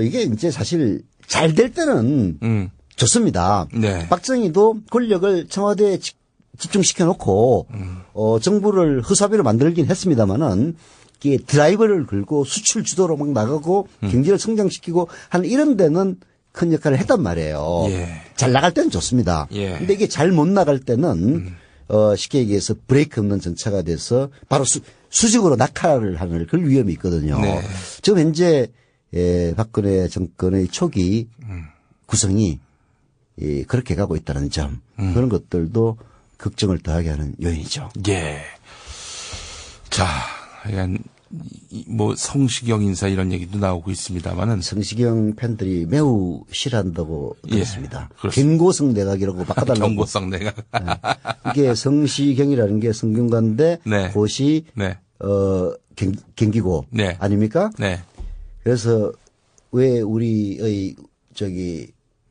이게 이제 사실 잘 될 때는 좋습니다. 네. 박정희도 권력을 청와대에 집중시켜 놓고 정부를 허사비로 만들긴 했습니다만은 이게 드라이버를 걸고 수출 주도로 막 나가고 경제를 성장시키고 하는 이런 데는 큰 역할을 했단 말이에요. 예. 잘 나갈 때는 좋습니다. 예. 근데 이게 잘 못 나갈 때는 쉽게 얘기해서 브레이크 없는 전차가 돼서 바로 수직으로 낙하를 하는 그런 위험이 있거든요. 네. 지금 현재 박근혜 정권의 초기 구성이 그렇게 가고 있다는 점 그런 것들도 걱정을 더하게 하는 요인이죠. 예. 자, 약간 뭐 성시경 인사 이런 얘기도 나오고 있습니다만은 성시경 팬들이 매우 싫어한다고 들었습니다. 그렇습니다. 경고성 내각이라고 바꿔달라고. 경고성 내가. 이게 성시경이라는 게 성균관대 네. 고시 네. 경기고 네. 아닙니까? 네. 그래서 왜 우리의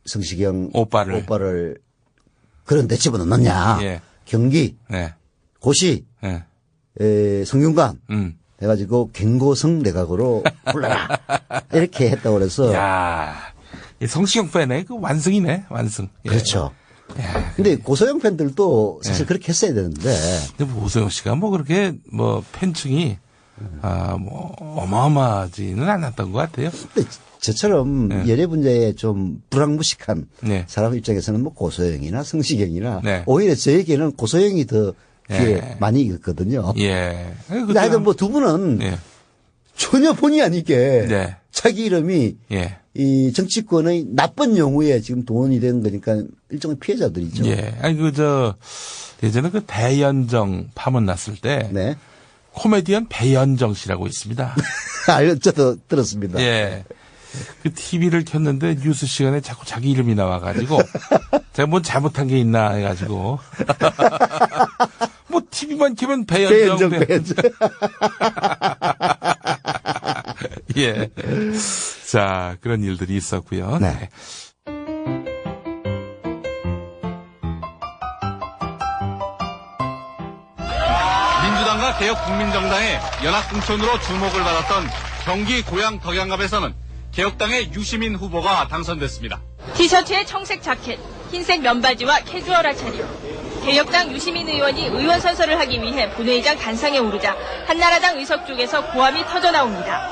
성시경 오빠를 그런 데 집어넣느냐. 예. 경기, 네. 고시, 네. 성균관 해가지고 경고성 내각으로 불러라. 이렇게 했다고 그래서. 야, 이 성시경 팬의 그 완승이네, 완승. 예. 그렇죠. 근데 고소영 팬들도 사실 예. 그렇게 했어야 되는데. 근데 뭐 오소영 씨가 뭐 그렇게 뭐 팬층이 뭐 어마어마하지는 않았던 것 같아요. 근데 저처럼 네. 연예 분야에 좀 불황무식한 네. 사람 입장에서는 뭐 고소영이나 성시경이나 네. 오히려 저에게는 고소영이 더 귀에 네. 많이 익었거든요. 예. 근데 하여튼 뭐 두 분은 예. 전혀 본의 아니게 네. 자기 이름이 예. 이 정치권의 나쁜 용어에 지금 동원이 된 거니까 일종의 피해자들이죠. 예. 아니 예전에 그 대연정 파문 났을 때 네. 코미디언 배연정 씨라고 있습니다. 저도 들었습니다. 예. 그 TV를 켰는데 뉴스 시간에 자꾸 자기 이름이 나와가지고 제가 뭔 잘못한 게 있나 해가지고 뭐 TV만 켜면 배연정. 예. 자, 그런 일들이 있었고요. 네. 민주당과 개혁국민정당의 연합공천으로 주목을 받았던 경기 고양 덕양갑에서는 개혁당의 유시민 후보가 당선됐습니다. 티셔츠에 청색 자켓, 흰색 면바지와 캐주얼한 차림. 개혁당 유시민 의원이 의원 선서를 하기 위해 본회의장 단상에 오르자 한나라당 의석 쪽에서 고함이 터져나옵니다.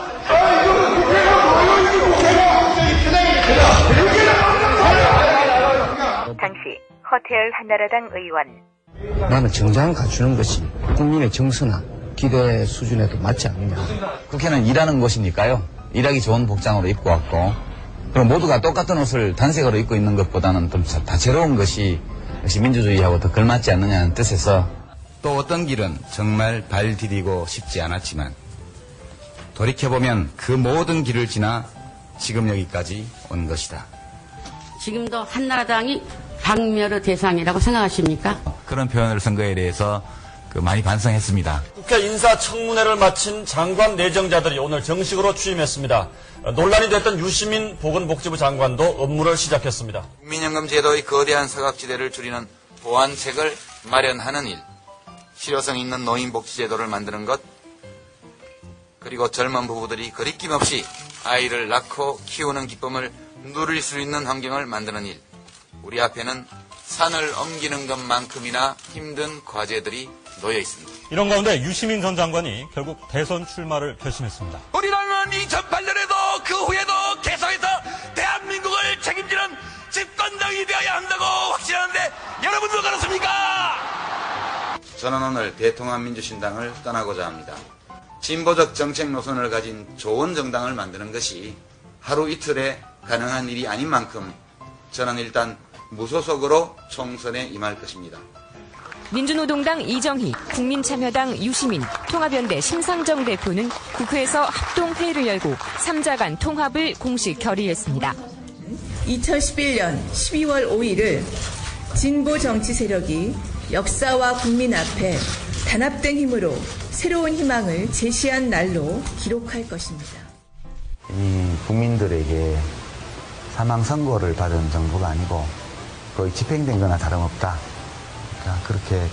당시 허태열 한나라당 의원. 나는 정장을 갖추는 것이 국민의 정서나 기대 수준에도 맞지 않느냐. 국회는 일하는 곳이니까요. 일하기 좋은 복장으로 입고 왔고, 그럼 모두가 똑같은 옷을 단색으로 입고 있는 것보다는 좀 다채로운 것이 역시 민주주의하고 더 걸맞지 않느냐는 뜻에서, 또 어떤 길은 정말 발 디디고 싶지 않았지만 돌이켜보면 그 모든 길을 지나 지금 여기까지 온 것이다. 지금도 한나라당이 박멸의 대상이라고 생각하십니까? 그런 표현을 선거에 대해서 많이 반성했습니다. 국회 인사청문회를 마친 장관 내정자들이 오늘 정식으로 취임했습니다. 논란이 됐던 유시민 보건복지부 장관도 업무를 시작했습니다. 국민연금 제도의 거대한 사각지대를 줄이는 보완책을 마련하는 일, 실효성 있는 노인복지제도를 만드는 것, 그리고 젊은 부부들이 거리낌 없이 아이를 낳고 키우는 기쁨을 누릴 수 있는 환경을 만드는 일. 우리 앞에는 산을 옮기는 것만큼이나 힘든 과제들이 놓여 있습니다. 이런 가운데 유시민 전 장관이 결국 대선 출마를 결심했습니다. 우리나라는 2008년에도 그 후에도 계속해서 대한민국을 책임지는 집권당이 되어야 한다고 확신하는데 여러분도 그렇습니까? 저는 오늘 대통합민주신당을 떠나고자 합니다. 진보적 정책 노선을 가진 좋은 정당을 만드는 것이 하루 이틀에 가능한 일이 아닌 만큼 저는 일단 무소속으로 총선에 임할 것입니다. 민주노동당 이정희, 국민참여당 유시민, 통합연대 심상정 대표는 국회에서 합동회의를 열고 3자 간 통합을 공식 결의했습니다. 2011년 12월 5일을 진보 정치 세력이 역사와 국민 앞에 단합된 힘으로 새로운 희망을 제시한 날로 기록할 것입니다. 이 국민들에게 사망 선고를 받은 정부가 아니고 거의 집행된 거나 다름없다.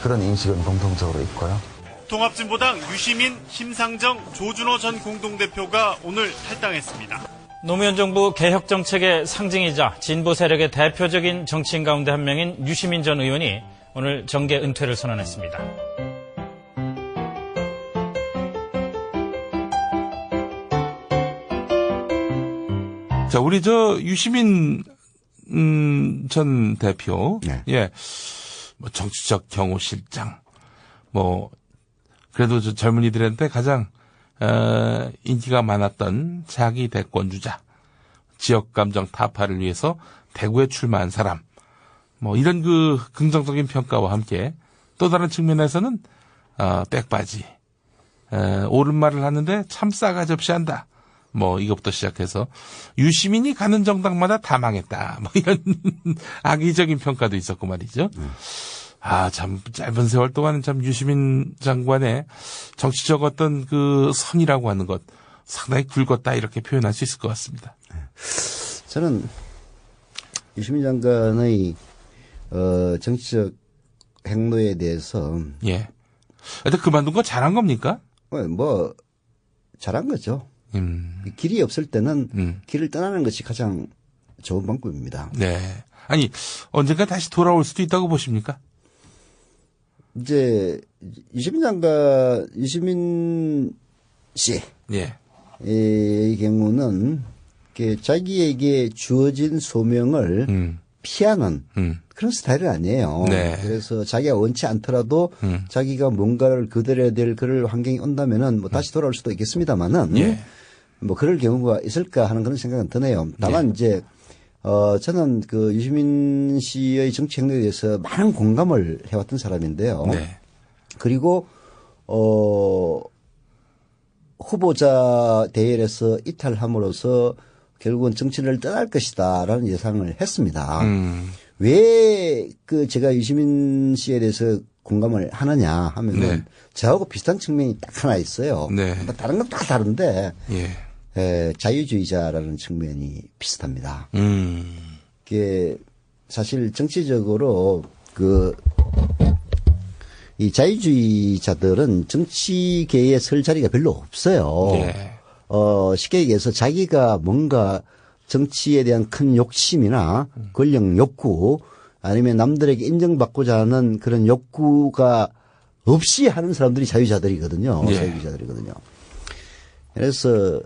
그런 인식은 공통적으로 있고요. 통합진보당 유시민, 심상정, 조준호 전 공동대표가 오늘 탈당했습니다. 노무현 정부 개혁 정책의 상징이자 진보 세력의 대표적인 정치인 가운데 한 명인 유시민 전 의원이 오늘 정계 은퇴를 선언했습니다. 자, 우리 유시민 전 대표, 네. 예, 뭐 정치적 경호 실장, 뭐 그래도 젊은이들한테 가장 인기가 많았던 자기 대권 주자, 지역 감정 타파를 위해서 대구에 출마한 사람, 뭐 이런 긍정적인 평가와 함께 또 다른 측면에서는 백바지, 옳은 말을 하는데 참 싸가지 없이 한다. 뭐 이것부터 시작해서 유시민이 가는 정당마다 다 망했다. 뭐 이런 악의적인 평가도 있었고 말이죠. 참 짧은 세월 동안은 참 유시민 장관의 정치적 어떤 선이라고 하는 것 상당히 굵었다 이렇게 표현할 수 있을 것 같습니다. 저는 유시민 장관의 정치적 행로에 대해서 예. 근데 그만둔 거 잘한 겁니까? 뭐 잘한 거죠. 길이 없을 때는 길을 떠나는 것이 가장 좋은 방법입니다. 네. 아니 언젠가 다시 돌아올 수도 있다고 보십니까? 이제 유시민 씨, 예, 이 경우는 자기에게 주어진 소명을 피하는 그런 스타일은 아니에요. 네. 그래서 자기가 원치 않더라도 자기가 뭔가를 거들어야 될 그런 환경이 온다면은 뭐 다시 돌아올 수도 있겠습니다만은 예. 뭐 그럴 경우가 있을까 하는 그런 생각은 드네요. 다만 이제 저는 그 유시민 씨의 정치 행동에 대해서 많은 공감을 해왔던 사람인데요. 네. 그리고 후보자 대열에서 이탈함으로써 결국은 정치를 떠날 것이다라는 예상을 했습니다. 왜 제가 유시민 씨에 대해서 공감을 하느냐 하면은 네. 저하고 비슷한 측면이 딱 하나 있어요. 네. 뭐 다른 건 다 다른데 예. 자유주의자라는 측면이 비슷합니다. 그게 사실 정치적으로 이 자유주의자들은 정치계에 설 자리가 별로 없어요. 예. 쉽게 얘기해서 자기가 뭔가 정치에 대한 큰 욕심이나 권력 욕구 아니면 남들에게 인정받고자 하는 그런 욕구가 없이 하는 사람들이 자유자들이거든요. 예. 자유주의자들이거든요. 그래서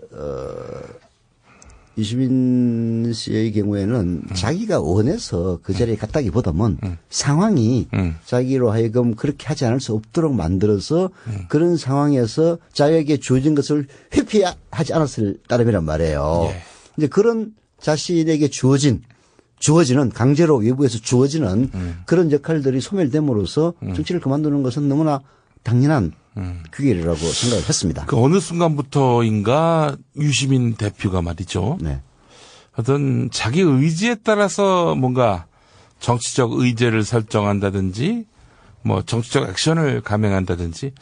유시민 씨의 경우에는 자기가 원해서 그 자리에 갔다기보다는 상황이 자기로 하여금 그렇게 하지 않을 수 없도록 만들어서 그런 상황에서 자기에게 주어진 것을 회피하지 않았을 따름이란 말이에요. 예. 이제 그런 자신에게 주어지는 강제로 외부에서 주어지는 그런 역할들이 소멸됨으로써 정치를 그만두는 것은 너무나 당연한 귀결이라고 생각을 했습니다. 그 어느 순간부터인가 유시민 대표가 말이죠. 네. 어떤 자기 의지에 따라서 뭔가 정치적 의제를 설정한다든지 뭐 정치적 액션을 감행한다든지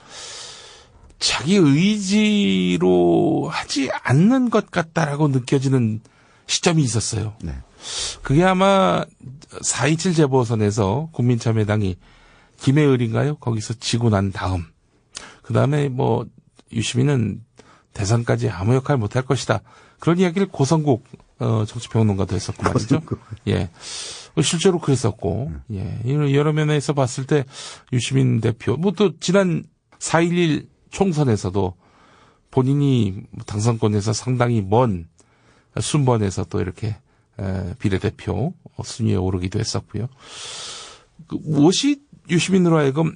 자기 의지로 하지 않는 것 같다라고 느껴지는 시점이 있었어요. 네. 그게 아마 4.27 재보선에서 국민참여당이 김해을인가요? 거기서 지고 난 다음. 그 다음에 뭐, 유시민은 대선까지 아무 역할 못할 것이다. 그런 이야기를 고성국, 정치평론가도 했었고 말이죠. 예. 실제로 그랬었고, 예. 여러 면에서 봤을 때 유시민 대표, 뭐 또 지난 4.11 총선에서도 본인이 당선권에서 상당히 먼 순번에서 또 이렇게, 비례대표 순위에 오르기도 했었고요. 무엇이 유시민으로 하여금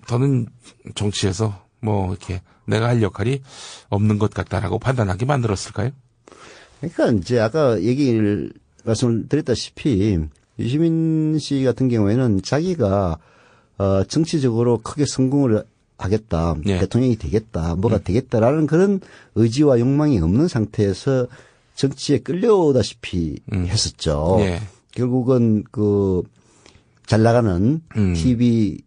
더는 정치에서 뭐 이렇게 내가 할 역할이 없는 것 같다라고 판단하게 만들었을까요? 그러니까 이제 아까 말씀을 드렸다시피 유시민 씨 같은 경우에는 자기가 정치적으로 크게 성공을 하겠다, 예. 대통령이 되겠다, 뭐가 되겠다라는 그런 의지와 욕망이 없는 상태에서 정치에 끌려오다시피 했었죠. 예. 결국은 잘 나가는 TV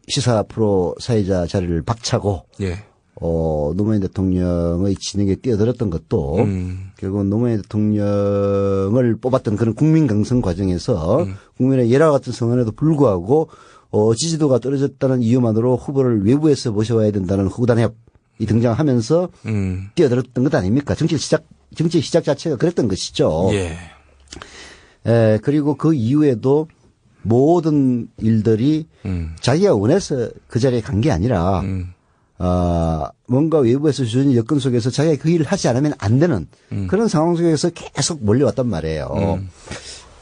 시사 프로 사회자 자리를 박차고 예. 노무현 대통령의 진영에 뛰어들었던 것도 결국은 노무현 대통령을 뽑았던 그런 국민 강성 과정에서 국민의 열화 같은 성원에도 불구하고 지지도가 떨어졌다는 이유만으로 후보를 외부에서 모셔와야 된다는 후단협이 등장하면서 뛰어들었던 것 아닙니까? 정치 시작 자체가 그랬던 것이죠. 예. 그리고 그 이후에도 모든 일들이 자기가 원해서 그 자리에 간 게 아니라 뭔가 외부에서 주는 여건 속에서 자기가 그 일을 하지 않으면 안 되는 그런 상황 속에서 계속 몰려왔단 말이에요.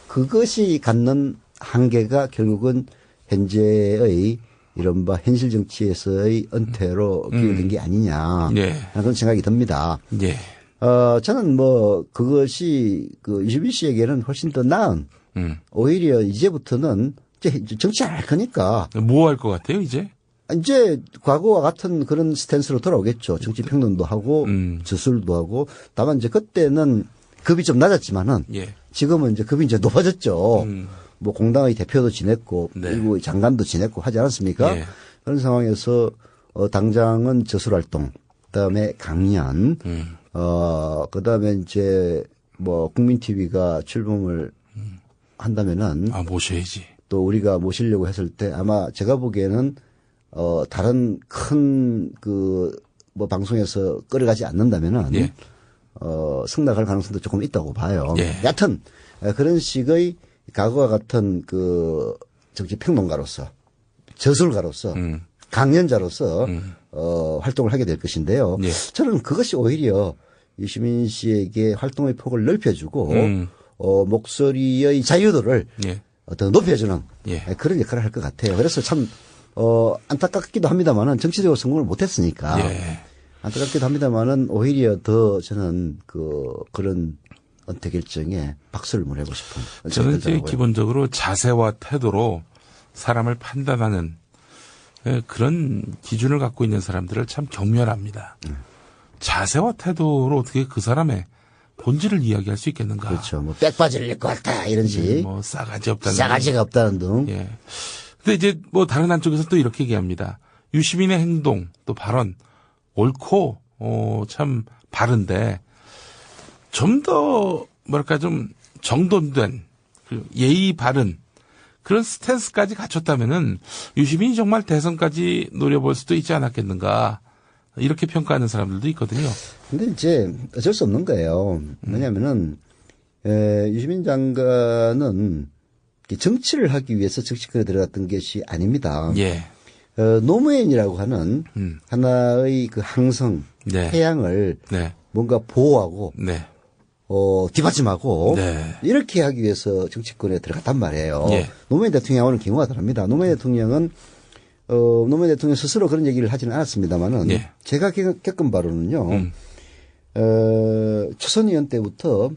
그것이 갖는 한계가 결국은 현재의 이른바 현실 정치에서의 은퇴로 기울는 게 아니냐 예. 그런 생각이 듭니다. 예. 저는 뭐 그것이 유시민 씨에게는 훨씬 더 나은 오히려 이제부터는 이제 정치 안 할 거니까 뭐 할 것 같아요 이제? 이제 과거와 같은 그런 스탠스로 돌아오겠죠. 정치 평론도 하고 저술도 하고. 다만 이제 그때는 급이 좀 낮았지만은 예. 지금은 이제 급이 이제 높아졌죠. 뭐 공당의 대표도 지냈고 네. 그리고 장관도 지냈고 하지 않았습니까? 예. 그런 상황에서 당장은 저술 활동 그다음에 강연, 그다음에 이제 뭐 국민 TV가 출범을 한다면은 모셔야지. 또 우리가 모시려고 했을 때 아마 제가 보기에는 다른 큰 뭐 방송에서 끌어가지 않는다면은 예. 승낙할 가능성도 조금 있다고 봐요. 예. 여하튼 그런 식의 과거와 같은 그 정치 평론가로서 저술가로서 강연자로서 활동을 하게 될 것인데요. 예. 저는 그것이 오히려 유시민 씨에게 활동의 폭을 넓혀주고 목소리의 자유도를 예. 더 높여주는 예. 그런 역할을 할 것 같아요. 그래서 참 안타깝기도 합니다만은 정치적으로 성공을 못했으니까 예. 안타깝기도 합니다만은 오히려 더 저는 그런 은퇴 결정에 박수를 보내고 싶은. 저는 이제 기본적으로 자세와 태도로 사람을 판단하는 그런 기준을 갖고 있는 사람들을 참 경멸합니다. 자세와 태도로 어떻게 그 사람의 본질을 이야기할 수 있겠는가? 그렇죠. 뭐 백바지를 입고 왔다 이런지. 뭐 싸가지가 없다는 등. 예. 근데 이제 뭐 다른 한쪽에서 또 이렇게 얘기합니다. 유시민의 행동 또 발언 옳고 참 바른데 좀 더 뭐랄까 좀 정돈된 예의 바른 그런 스탠스까지 갖췄다면은 유시민이 정말 대선까지 노려볼 수도 있지 않았겠는가 이렇게 평가하는 사람들도 있거든요. 근데 이제 어쩔 수 없는 거예요. 왜냐하면은 유시민 장관은 정치를 하기 위해서 정치권에 들어갔던 것이 아닙니다. 예. 노무현이라고 하는 하나의 그 항성 네. 태양을 네. 뭔가 보호하고 네. 뒷받침하고 네. 이렇게 하기 위해서 정치권에 들어갔단 말이에요. 예. 노무현 대통령하고는 경우가 다릅니다. 노무현 대통령 스스로 그런 얘기를 하지는 않았습니다만은 예. 제가 겪은 바로는요. 초선의원 때부터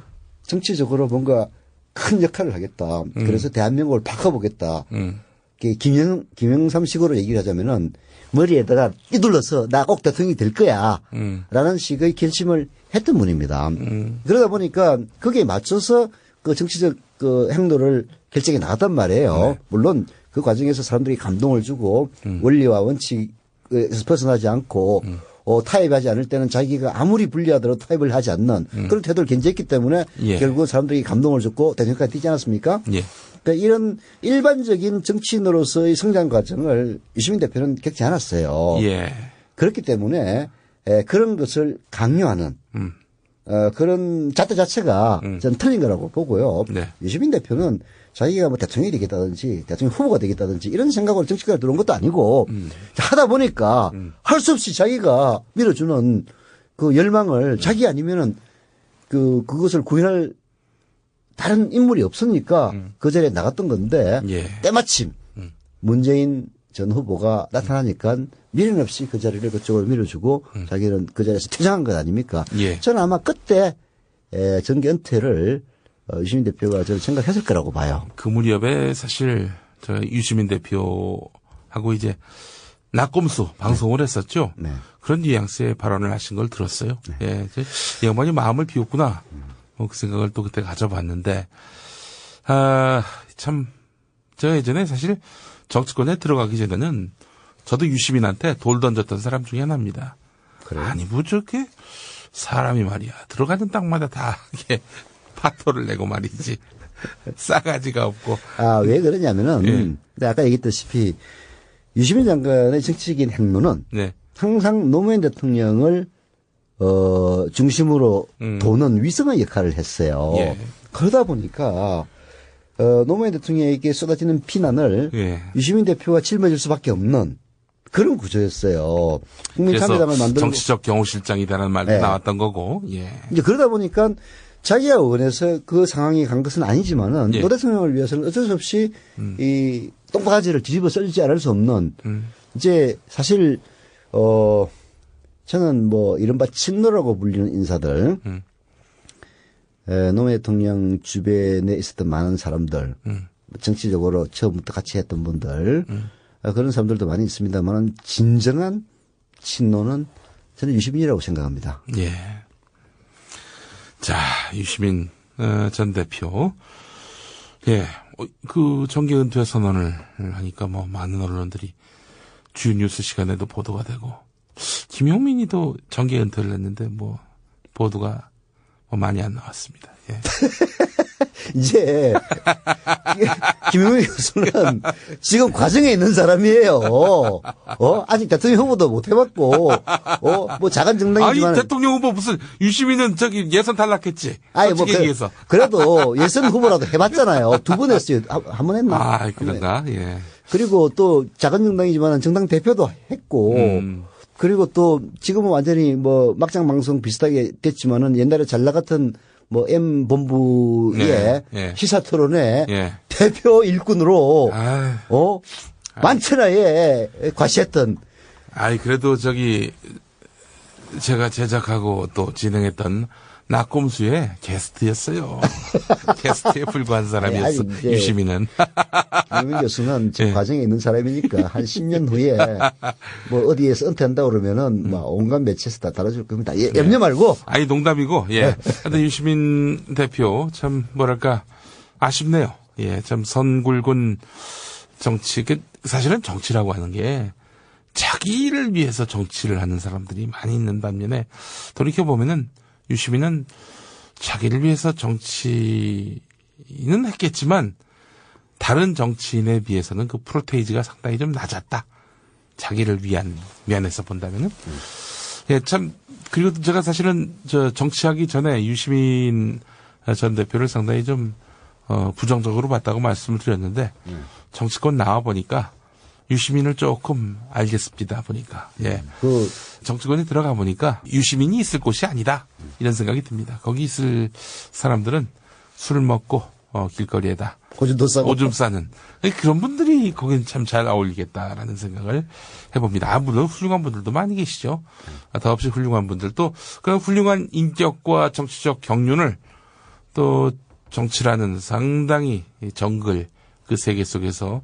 정치적으로 뭔가 큰 역할을 하겠다. 그래서 대한민국을 바꿔보겠다. 김영삼식으로 얘기를 하자면은 머리에다가 휘둘러서 나 꼭 대통령이 될 거야. 라는 식의 결심을 했던 분입니다. 그러다 보니까 거기에 맞춰서 그 정치적 그 행로를 결정해 나갔단 말이에요. 네. 물론 그 과정에서 사람들이 감동을 주고 원리와 원칙에서 벗어나지 않고 타협하지 않을 때는 자기가 아무리 불리하더라도 타협을 하지 않는 그런 태도를 견제했기 때문에 예. 결국 사람들이 감동을 줬고 대통령까지 뛰지 않았습니까? 예. 그러니까 이런 일반적인 정치인으로서의 성장 과정을 유시민 대표는 겪지 않았어요. 예. 그렇기 때문에 그런 것을 강요하는 그런 잣대 자체가 저는 틀린 거라고 보고요. 네. 유시민 대표는 자기가 뭐 대통령이 되겠다든지 대통령 후보가 되겠다든지 이런 생각으로 정치권에 들어온 것도 아니고 하다 보니까 할 수 없이 자기가 밀어주는 그 열망을 자기 아니면은 그것을 구현할 다른 인물이 없으니까 그 자리에 나갔던 건데 예. 때마침 문재인 전 후보가 나타나니까 미련 없이 그 자리를 그쪽으로 밀어주고 자기는 그 자리에서 퇴장한 것 아닙니까? 예. 저는 아마 그때 정계 은퇴를 유시민 대표가 저는 생각했을 거라고 봐요. 그 무렵에 사실 저 유시민 대표하고 이제 낙검수 방송을 했었죠. 네. 그런 뉘앙스의 발언을 하신 걸 들었어요. 예, 이 양반이 마음을 비웠구나. 그 생각을 또 그때 가져봤는데, 참, 제가 예전에 사실 정치권에 들어가기 전에는 저도 유시민한테 돌 던졌던 사람 중에 하나입니다. 그래요? 아니, 뭐 저렇게 사람이 말이야. 들어가는 땅마다 다 이렇게 파토를 내고 말이지. 싸가지가 없고. 왜 그러냐면은, 네. 아까 얘기했다시피 유시민 장관의 정치적인 행로는 네. 항상 노무현 대통령을 중심으로 도는 위성의 역할을 했어요. 예. 그러다 보니까 노무현 대통령에게 쏟아지는 비난을 예. 유시민 대표가 짊어질 수밖에 없는 그런 구조였어요. 국민참여당을 만들고 정치적 경호실장이다라는 말도 네. 나왔던 거고. 예. 이제 그러다 보니까 자기가 원해서 그 상황이 간 것은 아니지만은 예. 노 대통령을 위해서는 어쩔 수 없이 이 똥바가지를 뒤집어 쓸지 않을 수 없는 이제 사실 저는 뭐 이른바 친노라고 불리는 인사들 노무현 대통령 주변에 있었던 많은 사람들 정치적으로 처음부터 같이 했던 분들 그런 사람들도 많이 있습니다만 진정한 친노는 저는 유시민이라고 생각합니다. 예. 자, 유시민 전 대표. 예. 그 정계 은퇴 선언을 하니까 뭐 많은 언론들이 주요 뉴스 시간에도 보도가 되고 김용민이도 정계 은퇴를 했는데 뭐 보도가 뭐 많이 안 나왔습니다. 예. 이제 김용민 교수는 지금 과정에 있는 사람이에요. 아직 대통령 후보도 못 해봤고, 뭐 작은 정당이지만. 아니 대통령 후보 무슨 유시민은 저기 예선 탈락했지. 아니 뭐 그래도 예선 후보라도 해봤잖아요. 2번 했어요. 한 번 했나? 아 그런가? 예. 그리고 또 작은 정당이지만 정당 대표도 했고. 그리고 또 지금은 완전히 뭐 막장 방송 비슷하게 됐지만은 옛날에 잘 나갔던 뭐 M 본부의 시사 토론회 대표 일꾼으로 만천하에 과시했던. 아이 그래도 저기 제가 제작하고 또 진행했던 낙곰수의 게스트였어요. 게스트에 불과한 사람이었어. 유시민은. 김용민 교수는 지금 과정에 있는 사람이니까 한 10년 후에 뭐 어디에서 은퇴한다 그러면은 막 온갖 매체에서 다 달아줄 겁니다. 염려 말고. 아니 농담이고. 예. 하여튼 유시민 대표 참 뭐랄까 아쉽네요. 예. 참 선굴군 정치. 사실은 정치라고 하는 게 자기를 위해서 정치를 하는 사람들이 많이 있는 반면에 돌이켜보면은 유시민은 자기를 위해서 정치는 했겠지만 다른 정치인에 비해서는 그 프로테이지가 상당히 좀 낮았다. 자기를 위한 면에서 본다면은. 예, 참 그리고 제가 사실은 저 정치하기 전에 유시민 전 대표를 상당히 좀 부정적으로 봤다고 말씀을 드렸는데 정치권 나와 보니까 유시민을 조금 알겠습니다. 보니까. 예. 정치권에 들어가 보니까 유시민이 있을 곳이 아니다. 이런 생각이 듭니다. 거기 있을 사람들은 술 먹고 길거리에다 오줌도 싸고 오줌 싸는 그런 분들이 거긴 참 잘 어울리겠다라는 생각을 해봅니다. 물론 훌륭한 분들도 많이 계시죠. 더없이 훌륭한 분들도 그런 훌륭한 인격과 정치적 경륜을 또 정치라는 상당히 정글 그 세계 속에서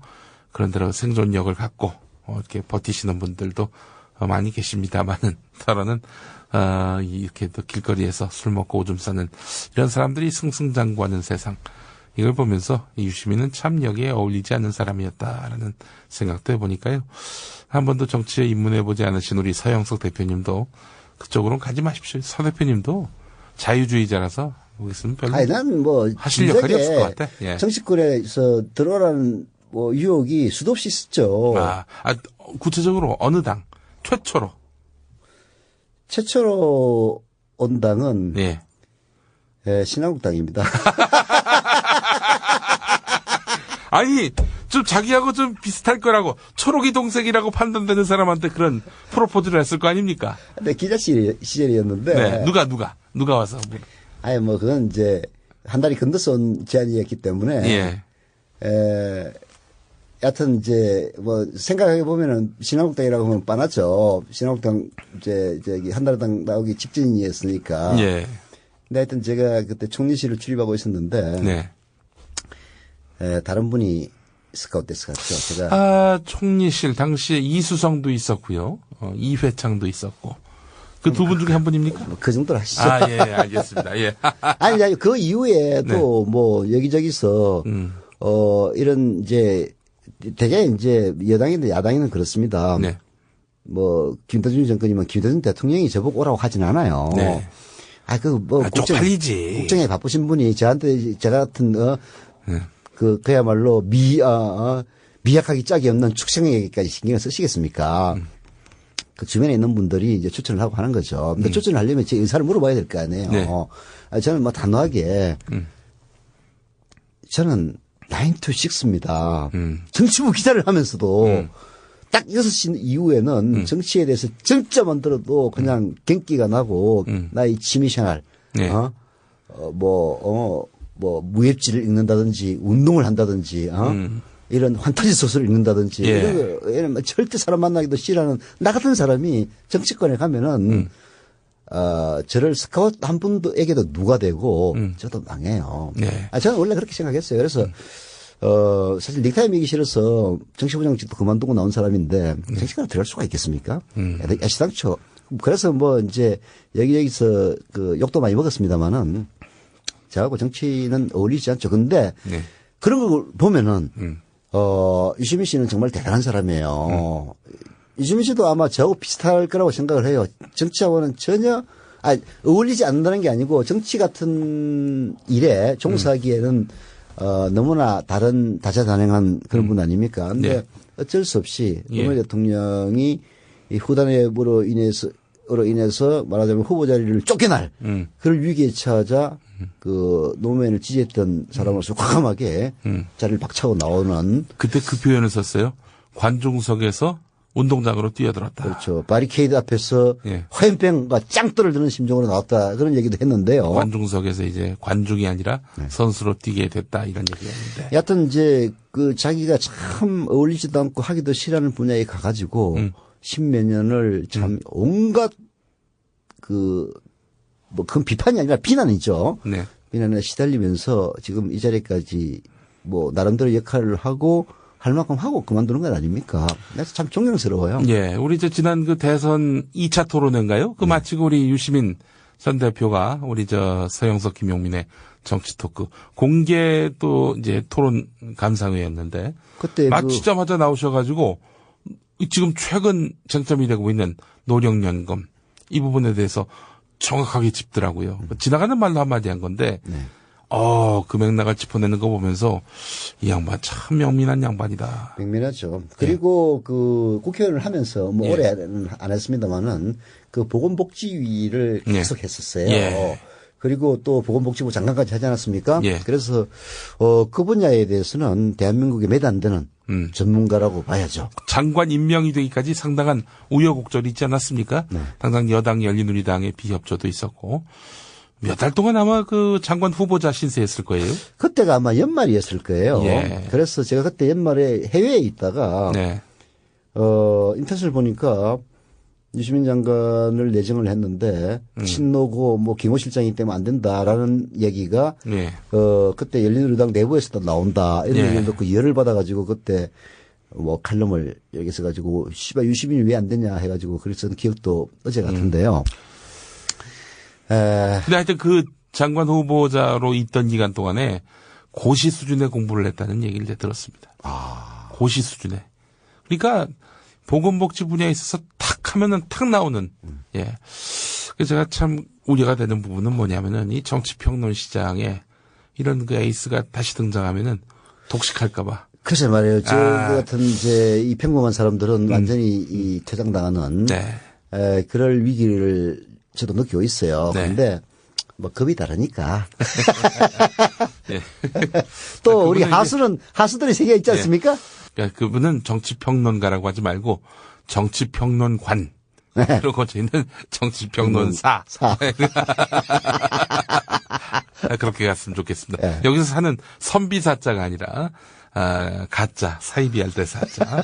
그런대로 생존력을 갖고 이렇게 버티시는 분들도 많이 계십니다만은 더러는 이렇게 또 길거리에서 술 먹고 오줌 싸는 이런 사람들이 승승장구하는 세상 이걸 보면서 유시민은 참 여기에 어울리지 않는 사람이었다라는 생각도 해보니까요. 한 번도 정치에 입문해보지 않으신 우리 서영석 대표님도 그쪽으로는 가지 마십시오. 서 대표님도 자유주의자라서 거기서는 별로 난 뭐 하실 역할이 없을 것 같아. 예. 정치권에서 들어가는 뭐 유혹이 수도 없이 있었죠. 구체적으로 어느 당 최초로 온 당은 신한국당입니다. 아니 좀 자기하고 좀 비슷할 거라고 초록이 동생이라고 판단되는 사람한테 그런 프로포즈를 했을 거 아닙니까? 네, 기자 시절이었는데. 네, 누가 와서? 아니 뭐 그건 이제 한 달이 건너서 온 제안이었기 때문에. 여하튼 이제 뭐 생각해 보면은 신한국당이라고 하면 뻔하죠. 신한국당 이제 저기 한나라당 나오기 직전이었으니까. 근데 하여튼 제가 그때 총리실을 출입하고 있었는데. 다른 분이 스카우트에서 갔죠. 제가. 총리실 당시에 이수성도 있었고요. 이회창도 있었고. 그 두 분 중에 한 분입니까? 그 정도로 하시죠. 예, 알겠습니다. 예. 아니, 그 이후에 또 뭐 여기저기서 이런 이제 되게 이제 여당이든 야당이든 그렇습니다. 뭐 김대중 정권이면 김대중 대통령이 저보고 오라고 하진 않아요. 쪽팔리지. 국정에 바쁘신 분이 저한테 저 같은 그야말로 미약하기 짝이 없는 축생에게까지 신경을 쓰시겠습니까? 그 주변에 있는 분들이 이제 추천을 하고 하는 거죠. 근데 추천을 하려면 제 의사를 물어봐야 될 거 아니에요. 저는 뭐 단호하게 저는 9 to 6입니다. 정치부 기자를 하면서도 딱 6시 이후에는 정치에 대해서 정점만 들어도 그냥 경기가 나고 나의 취미생활, 뭐 무협지를 읽는다든지 운동을 한다든지, 이런 환타지 소설을 읽는다든지, 이런 거 절대 사람 만나기도 싫어하는 나 같은 사람이 정치권에 가면은, 저를 스카우트 한 분에게도 누가 되고, 저도 망해요. 저는 원래 그렇게 생각했어요. 그래서, 사실 넥타이 매기 싫어서 정치부장직도 그만두고 나온 사람인데, 정치권에 들어갈 수가 있겠습니까? 애시당초. 그래서 뭐 이제 여기저기서 그 욕도 많이 먹었습니다만은, 저하고 정치는 어울리지 않죠. 근데 그런 걸 보면은 유시민 씨는 정말 대단한 사람이에요. 유시민 씨도 아마 저하고 비슷할 거라고 생각을 해요. 정치하고는 전혀 어울리지 않는다는 게 아니고 정치 같은 일에 종사하기에는 너무나 다른 다재다능한 그런 분 아닙니까? 근데 네. 어쩔 수 없이 노무현 대통령이 이 후단협으로 인해서 말하자면 후보 자리를 쫓겨날 그런 위기에 처하자 그 노무현을 지지했던 사람으로서 과감하게 자리를 박차고 나오는. 그때 그 표현을 썼어요. 관중석에서 운동장으로 뛰어들었다. 그렇죠. 바리케이드 앞에서 화염병과 짱돌을 드는 심정으로 나왔다. 그런 얘기도 했는데요. 관중석에서 이제 관중이 아니라 선수로 뛰게 됐다. 이런 얘기였는데. 여하튼 이제 그 자기가 참 어울리지도 않고 하기도 싫어하는 분야에 가가지고 십몇 년을 참 온갖 뭐 그건 비판이 아니라 비난이죠. 네. 비난에 시달리면서 지금 이 자리까지 뭐 나름대로 역할을 하고 할 만큼 하고 그만두는 건 아닙니까? 그래서 참 존경스러워요. 예. 우리 지난 그 대선 2차 토론회인가요? 그 마치고 우리 유시민 전 대표가 우리 서영석 김용민의 정치 토크 공개 또 이제 토론 감상회였는데 그때 마치자마자 나오셔가지고 지금 최근 쟁점이 되고 있는 노령연금 이 부분에 대해서 정확하게 짚더라고요. 지나가는 말로 한마디 한 건데, 그 맥락을 짚어내는 거 보면서 이 양반 참 명민한 양반이다. 명민하죠. 그리고 그 국회의원을 하면서 뭐 올해는 안 했습니다만은 그 보건복지위를 계속 했었어요. 그리고 또 보건복지부 장관까지 하지 않았습니까? 그래서 그 분야에 대해서는 대한민국에 몇 안 되는 전문가라고 봐야죠. 장관 임명이 되기까지 상당한 우여곡절이 있지 않았습니까? 당장 여당 열린우리당의 비협조도 있었고 몇 달 동안 아마 그 장관 후보자 신세했을 거예요. 그때가 아마 연말이었을 거예요. 그래서 제가 그때 연말에 해외에 있다가 인터넷을 보니까 유시민 장관을 내정을 했는데 친노고 뭐 김호 실장이기 때문에 안 된다라는 얘기가 그때 열린우리당 내부에서도 나온다 이런 얘기를 듣고 열을 받아가지고 그때 뭐 칼럼을 여기서 가지고 유시민이 왜 안 되냐 해가지고 그랬던 기억도 어제 같은데요. 근데 하여튼 그 장관 후보자로 있던 기간 동안에 고시 수준의 공부를 했다는 얘기를 이제 들었습니다. 고시 수준에. 그러니까 보건복지 분야에 있어서 탁 하면은 탁 나오는, 그래서 제가 참 우려가 되는 부분은 뭐냐면은 이 정치평론 시장에 이런 그 에이스가 다시 등장하면은 독식할까봐. 글쎄 말이에요. 저 같은 이제 이 평범한 사람들은 완전히 이 퇴장당하는 그럴 위기를 저도 느끼고 있어요. 그런데 뭐 급이 다르니까. 또 우리 하수들이 세 개 있지 않습니까? 그러니까 그분은 정치평론가라고 하지 말고 정치평론관. 그러고 저희는 정치평론사. 그렇게 갔으면 좋겠습니다. 여기서 사는 선비사자가 아니라 가짜 사이비할 때 사자.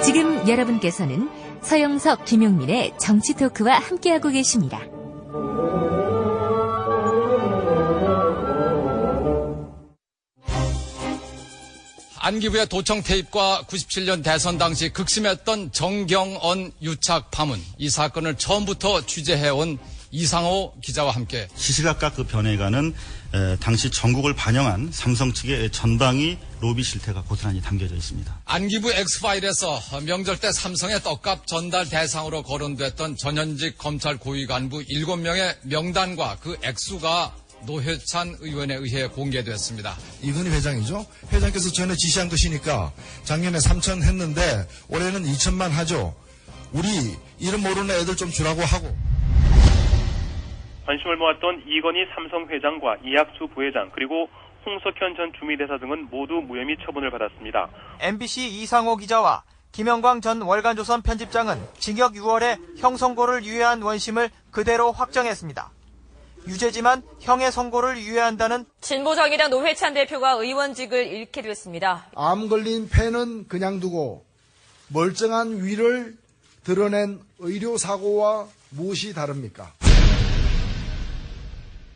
지금 여러분께서는 서영석, 김용민의 정치 토크와 함께하고 계십니다. 안기부의 도청 테이프과 97년 대선 당시 극심했던 정경언 유착 파문, 이 사건을 처음부터 취재해온 이상호 기자와 함께 시시각각 그 변해가는 당시 전국을 반영한 삼성 측의 전방위 로비 실태가 고스란히 담겨져 있습니다. 안기부 X파일에서 명절 때 삼성의 떡값 전달 대상으로 거론됐던 전현직 검찰 고위 간부 7명의 명단과 그 액수가 노회찬 의원에 의해 공개됐습니다. 이건희 회장이죠. 회장께서 전에 지시한 것이니까 작년에 3천 했는데 올해는 2천만 하죠. 우리 이름 모르는 애들 좀 주라고 하고. 관심을 모았던 이건희 삼성 회장과 이학수 부회장 그리고 홍석현 전 주미대사 등은 모두 무혐의 처분을 받았습니다. MBC 이상호 기자와 김영광 전 월간조선 편집장은 징역 6월에 형 선고를 유예한 원심을 그대로 확정했습니다. 유죄지만 형의 선고를 유예한다는 진보정의당 노회찬 대표가 의원직을 잃게 됐습니다. 암 걸린 폐는 그냥 두고 멀쩡한 위를 드러낸 의료사고와 무엇이 다릅니까?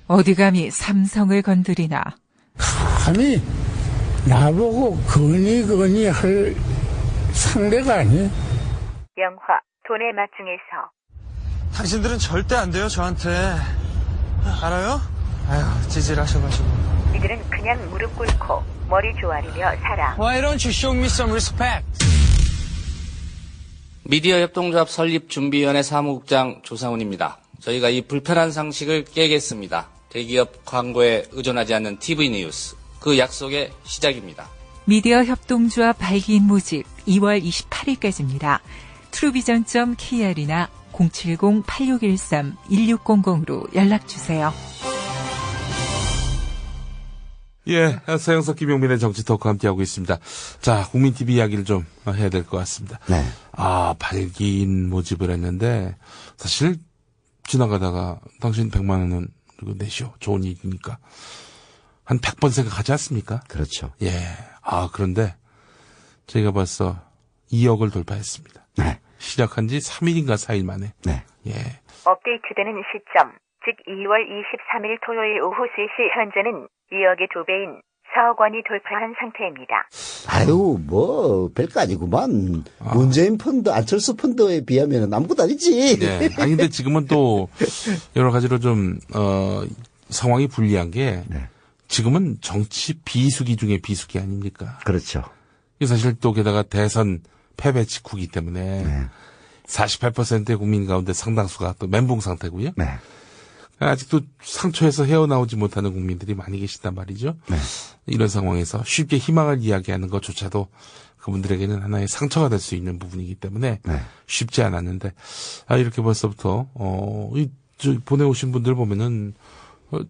어디 감히 삼성을 건드리나. 아니 나보고 거니 할 상대가 아니. 영화 돈의 마중에서 당신들은 절대 안 돼요 저한테. 알아요? 아휴, 찌질하셔가지고. 이들은 그냥 무릎 꿇고 머리 조아리며 살아. Why don't you show me some respect? 미디어 협동조합 설립준비위원회 사무국장 조상훈입니다. 저희가 이 불편한 상식을 깨겠습니다. 대기업 광고에 의존하지 않는 TV 뉴스. 그 약속의 시작입니다. 미디어 협동조합 발기인 모집 2월 28일까지입니다. 트루비전.kr이나 070-8613-1600으로 연락주세요. 예, 서영석 김용민의 정치토크 함께하고 있습니다. 자, 국민TV 이야기를 좀 해야 될 것 같습니다. 네. 발기인 모집을 했는데, 사실, 지나가다가, 당신 100만 원은 그리고 내시오. 좋은 일이니까. 한 100번 생각하지 않습니까? 그렇죠. 예. 그런데, 저희가 벌써 2억을 돌파했습니다. 네. 시작한 지 3일인가 4일 만에. 네. 예. 업데이트되는 시점, 즉 2월 23일 토요일 오후 3시 현재는 2억의 2배인 4억 원이 돌파한 상태입니다. 아유, 별거 아니구만. 문재인 펀드, 안철수 펀드에 비하면 아무것도 아니지. 네. 근데 지금은 또 여러 가지로 좀 상황이 불리한 게 지금은 정치 비수기 중에 비수기 아닙니까? 그렇죠. 사실 또 게다가 대선 패배 직후기 때문에 48%의 국민 가운데 상당수가 또 멘붕 상태고요. 네. 아직도 상처에서 헤어나오지 못하는 국민들이 많이 계시단 말이죠. 네. 이런 상황에서 쉽게 희망을 이야기하는 것조차도 그분들에게는 하나의 상처가 될 수 있는 부분이기 때문에 쉽지 않았는데 이렇게 벌써부터 보내오신 분들 보면은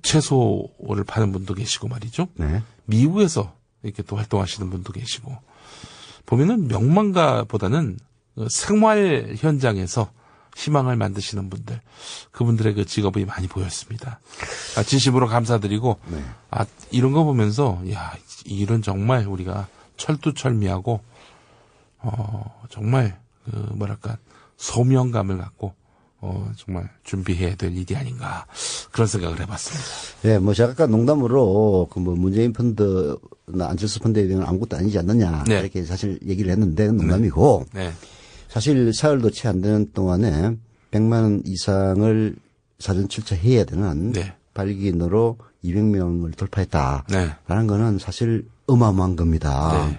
채소를 파는 분도 계시고 말이죠. 네. 미국에서 이렇게 또 활동하시는 분도 계시고 보면은 명망가보다는 생활 현장에서 희망을 만드시는 분들, 그분들의 그 직업이 많이 보였습니다. 진심으로 감사드리고, 이런 거 보면서, 이 일은 정말 우리가 철두철미하고, 정말, 소명감을 갖고, 정말 준비해야 될 일이 아닌가, 그런 생각을 해봤습니다. 예, 제가 아까 농담으로, 문재인 펀드나 안철수 펀드에 대한 아무것도 아니지 않느냐, 이렇게 사실 얘기를 했는데, 농담이고, 사실 사흘도 채 안 되는 동안에 100만 원 이상을 사전 출처해야 되는 발기인으로 200명을 돌파했다라는 거는 사실 어마어마한 겁니다.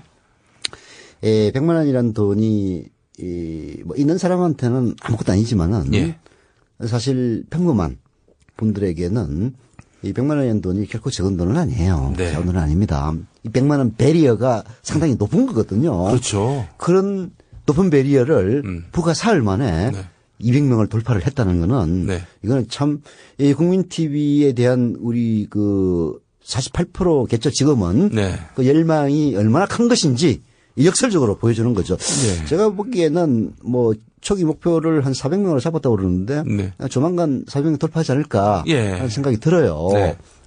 100만 원이라는 돈이 있는 사람한테는 아무것도 아니지만은 사실 평범한 분들에게는 이 100만 원이라는 돈이 결코 적은 돈은 아니에요. 적은 돈은 아닙니다. 이 100만 원 배리어가 상당히 높은 거거든요. 그렇죠. 그런 높은 배리어를 불과 사흘 만에 200명을 돌파를 했다는 거는 이거는 참 국민TV에 대한 우리 48% 개최 직업은 그 열망이 얼마나 큰 것인지 역설적으로 보여주는 거죠. 제가 보기에는 초기 목표를 한 400명으로 잡았다고 그러는데 조만간 400명 돌파하지 않을까 하는 생각이 들어요.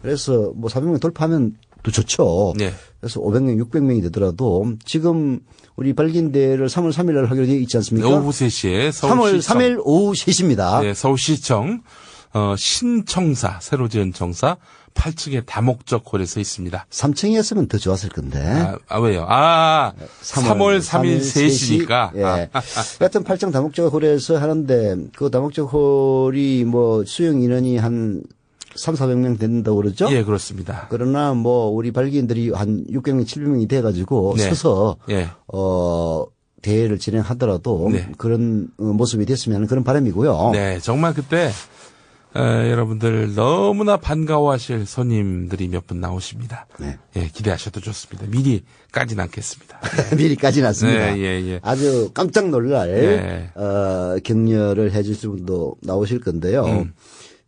그래서 400명 돌파하면 또 좋죠. 그래서 500명, 600명이 되더라도 지금 우리 발기인대를 3월 3일 날 하기로 되어 있지 않습니까? 오후 3시에 3월 3일 오후 3시입니다. 네, 서울시청 신청사, 새로 지은 청사 8층에 다목적 홀에서 있습니다. 3층이었으면 더 좋았을 건데. 왜요? 3월 3일 3시니까. 예. 하여튼 8층 다목적 홀에서 하는데 그 다목적 홀이 수용 인원이 한 300~400명 된다고 그러죠? 예, 그렇습니다. 그러나 우리 발기인들이 한 600명, 700명이 돼가지고 서서 대회를 진행하더라도 그런 모습이 됐으면 하는 그런 바람이고요. 네, 정말 그때 여러분들 너무나 반가워하실 손님들이 몇 분 나오십니다. 예, 기대하셔도 좋습니다. 미리 까진 않겠습니다. 미리 까진 않습니다. 예. 아주 깜짝 놀랄 격려를 해주실 분도 나오실 건데요.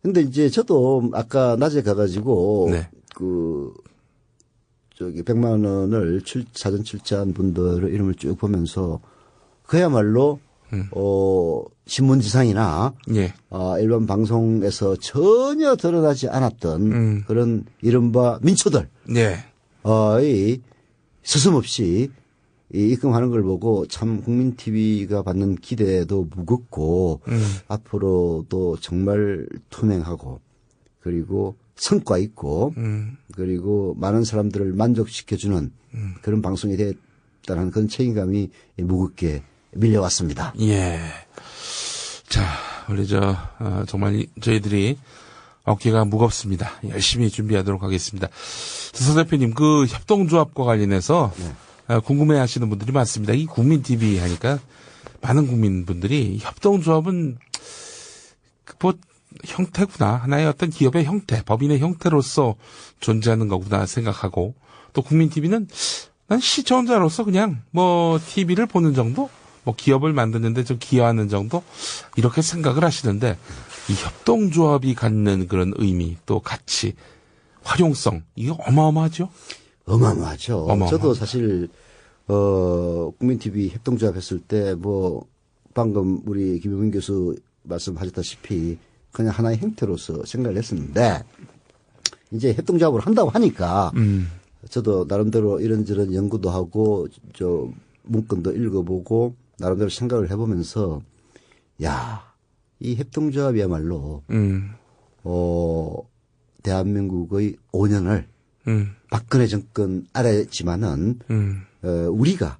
근데 이제 저도 아까 낮에 가가지고 100만 원을 사전 출자한 분들의 이름을 쭉 보면서 그야말로 신문지상이나 일반 방송에서 전혀 드러나지 않았던 그런 이른바 민초들 스스럼없이 입금하는 걸 보고 참 국민TV가 받는 기대도 무겁고 앞으로도 정말 투명하고 그리고 성과 있고 그리고 많은 사람들을 만족시켜주는 그런 방송이 됐다는 그런 책임감이 무겁게 밀려왔습니다. 예. 자, 우리 정말 저희들이 어깨가 무겁습니다. 열심히 준비하도록 하겠습니다. 서 대표님, 그 협동조합과 관련해서 궁금해하시는 분들이 많습니다. 이 국민TV 하니까 많은 국민분들이 협동조합은 뭐 형태구나, 하나의 어떤 기업의 형태, 법인의 형태로서 존재하는 거구나 생각하고, 또 국민TV는 난 시청자로서 그냥 뭐 TV를 보는 정도, 뭐 기업을 만드는데 좀 기여하는 정도, 이렇게 생각을 하시는데, 이 협동조합이 갖는 그런 의미, 또 가치, 활용성, 이게 어마어마하죠? 어마어마하죠. 저도 사실 국민TV 협동조합 했을 때 뭐 방금 우리 김용민 교수 말씀하셨다시피 그냥 하나의 형태로서 생각을 했었는데, 이제 협동조합을 한다고 하니까 저도 나름대로 이런저런 연구도 하고 저 문건도 읽어보고 나름대로 생각을 해보면서, 야, 이 협동조합이야말로 대한민국의 5년을 박근혜 정권 아래지만은 우리가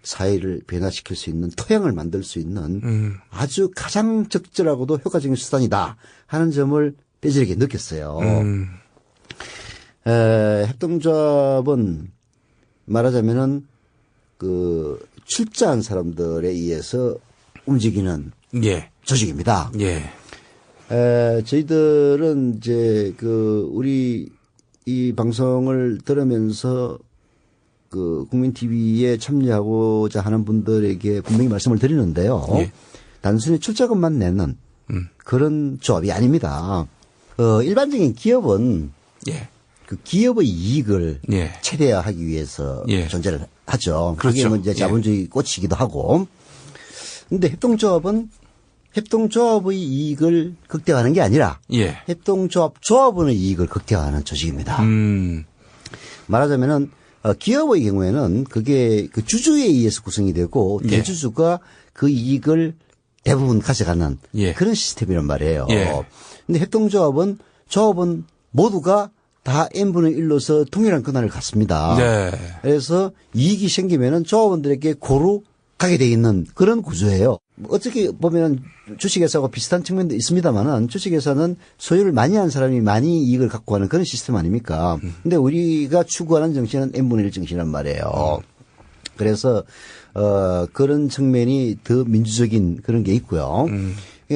사회를 변화시킬 수 있는 토양을 만들 수 있는 아주 가장 적절하고도 효과적인 수단이다 하는 점을 뼈저리게 느꼈어요. 협동조합은 말하자면은 그 출자한 사람들에 의해서 움직이는 조직입니다. 저희들은 이제 그 우리 이 방송을 들으면서 그 국민TV에 참여하고자 하는 분들에게 분명히 말씀을 드리는데요. 단순히 출자금만 내는 그런 조합이 아닙니다. 일반적인 기업은 그 기업의 이익을 최대화하기 위해서 존재를 하죠. 그게 뭐 이제 자본주의 꽃이기도 하고. 근데 협동조합은 협동조합의 이익을 극대화하는 게 아니라 조합원의 이익을 극대화하는 조직입니다. 말하자면은 기업의 경우에는 그게 그 주주에 의해서 구성이 되고 대주주가 그 이익을 대부분 가져가는 그런 시스템이란 말이에요. 근데 협동조합은 조합원 모두가 다 n분의 1로서 동일한 권한을 갖습니다. 그래서 이익이 생기면은 조합원들에게 고루 가게 돼 있는 그런 구조예요. 어떻게 보면 주식회사하고 비슷한 측면도 있습니다만은 주식회사는 소유를 많이 한 사람이 많이 이익을 갖고 가는 그런 시스템 아닙니까? 근데 우리가 추구하는 정신은 n분의 1 정신이란 말이에요. 그래서 그런 측면이 더 민주적인 그런 게 있고요.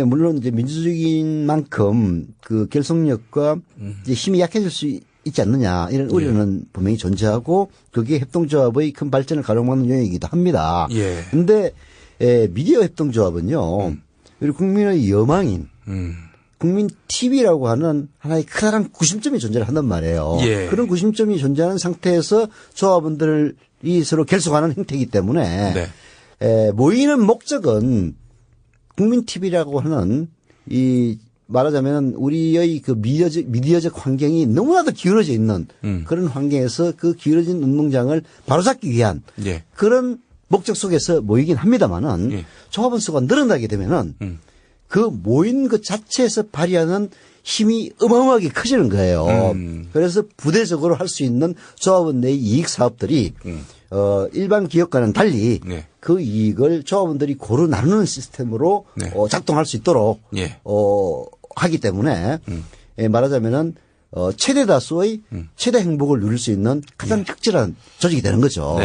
물론 이제 민주적인 만큼 그 결속력과 이제 힘이 약해질 수 있지 않느냐 이런 우려는 분명히 존재하고 그게 협동조합의 큰 발전을 가로막는 요인이기도 합니다. 그런데 미디어 협동조합은요, 우리 국민의 여망인 국민 TV라고 하는 하나의 커다란 구심점이 존재를 한단 말이에요. 그런 구심점이 존재하는 상태에서 조합원들이 서로 결속하는 형태이기 때문에 모이는 목적은 국민 TV라고 하는 이 말하자면 우리의 그 미디어적 환경이 너무나도 기울어져 있는 그런 환경에서 그 기울어진 운동장을 바로잡기 위한 그런 목적 속에서 모이긴 합니다만은 조합원 수가 늘어나게 되면은 그 모인 것 자체에서 발휘하는 힘이 어마어마하게 커지는 거예요. 그래서 부대적으로 할 수 있는 조합원 내의 이익 사업들이 일반 기업과는 달리 그 이익을 조합원들이 고루 나누는 시스템으로 작동할 수 있도록 하기 때문에 말하자면은 최대 다수의 최대 행복을 누릴 수 있는 가장 적절한 조직이 되는 거죠.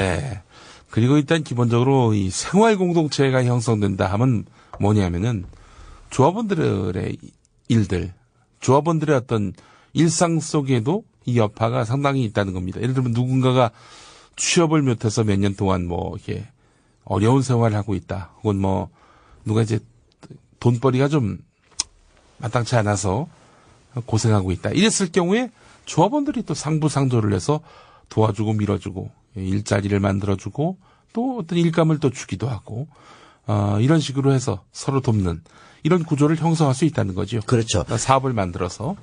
그리고 일단 기본적으로 이 생활 공동체가 형성된다 하면 뭐냐면은 조합원들의 일들, 조합원들의 어떤 일상 속에도 이 여파가 상당히 있다는 겁니다. 예를 들면 누군가가 취업을 못해서 몇 년 동안 뭐 이렇게 어려운 생활을 하고 있다. 혹은 뭐 누가 이제 돈벌이가 좀 마땅치 않아서 고생하고 있다. 이랬을 경우에 조합원들이 또 상부상조를 해서 도와주고 밀어주고 일자리를 만들어주고 또 어떤 일감을 또 주기도 하고 이런 식으로 해서 서로 돕는 이런 구조를 형성할 수 있다는 거죠. 그렇죠. 사업을 만들어서.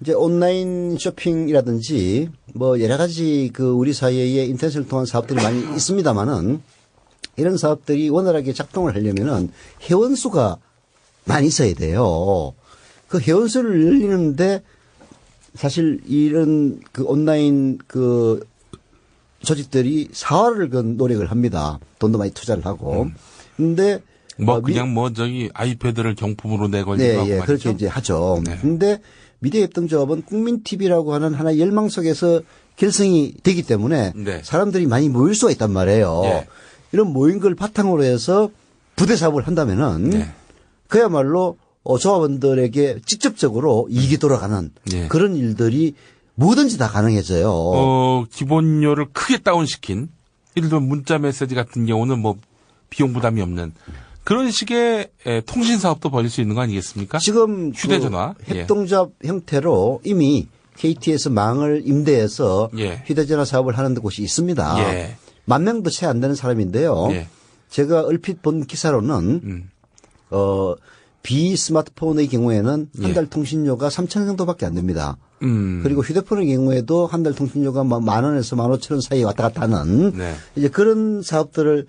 이제 온라인 쇼핑이라든지 뭐 여러 가지 그 우리 사회에 인터넷을 통한 사업들이 많이 있습니다만은 이런 사업들이 원활하게 작동을 하려면은 회원수가 많이 있어야 돼요. 그 회원수를 늘리는데 사실 이런 그 온라인 그 조직들이 사활을 건 노력을 합니다. 돈도 많이 투자를 하고. 근데 그냥 아이패드를 경품으로 내걸리고 네, 하고 예, 말이죠. 그렇게 이제 하죠. 네. 근데 미디어협동조합은 국민TV라고 하는 하나의 열망 속에서 결성이 되기 때문에 네. 사람들이 많이 모일 수가 있단 말이에요. 예. 이런 모인 걸 바탕으로 해서 부대 사업을 한다면은 네. 그야말로 조합원들에게 직접적으로 이익이 돌아가는 예. 그런 일들이 뭐든지 다 가능해져요. 기본료를 크게 다운시킨, 예를 들면 문자 메시지 같은 경우는 뭐 비용 부담이 없는 그런 식의 통신 사업도 벌일 수 있는 거 아니겠습니까? 지금 휴대전화. 협동조합 형태로 이미 KT에서 망을 임대해서 예. 휴대전화 사업을 하는 곳이 있습니다. 예. 10,000명도 채 안 되는 사람인데요. 예. 제가 얼핏 본 기사로는 비스마트폰의 경우에는 한 달 통신료가 3,000원 정도밖에 안 됩니다. 그리고 휴대폰의 경우에도 한 달 통신료가 10,000원에서 15,000원 사이에 왔다 갔다 하는 네. 이제 그런 사업들을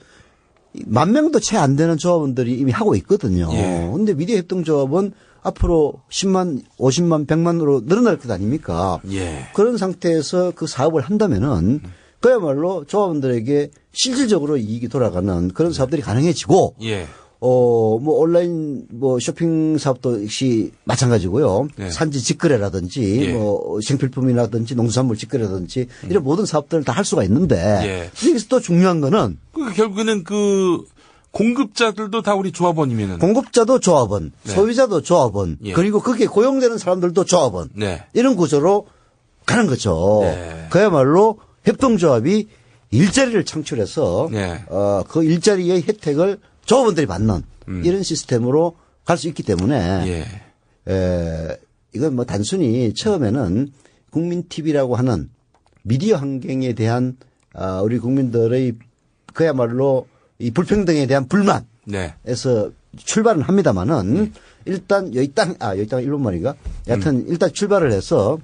10,000명도 채 안 되는 조합원들이 이미 하고 있거든요. 그런데 미디어협동조합은 앞으로 10만, 50만, 100만으로 늘어날 것 아닙니까? 예. 그런 상태에서 그 사업을 한다면은 그야말로 조합원들에게 실질적으로 이익이 돌아가는 그런 사업들이 가능해지고 예. 뭐 온라인 뭐 쇼핑 사업도 역시 마찬가지고요. 네. 산지 직거래라든지 예. 뭐 생필품이라든지 농수산물 직거래라든지 이런 모든 사업들을 다 할 수가 있는데 예. 여기서 또 중요한 거는 결국에는 공급자들도 다 우리 조합원이면은 공급자도 조합원, 네. 소비자도 조합원, 예. 그리고 거기에 고용되는 사람들도 조합원 네. 이런 구조로 가는 거죠. 네. 그야말로 협동조합이 일자리를 창출해서 네. 그 일자리의 혜택을 조합원들이 받는 이런 시스템으로 갈 수 있기 때문에 이건 뭐 단순히 처음에는 국민TV라고 하는 미디어 환경에 대한 우리 국민들의 그야말로 이 불평등에 대한 불만에서 네. 출발은 합니다만은 일단 여기 땅 일본 말인가? 여하튼 일단 출발을 해서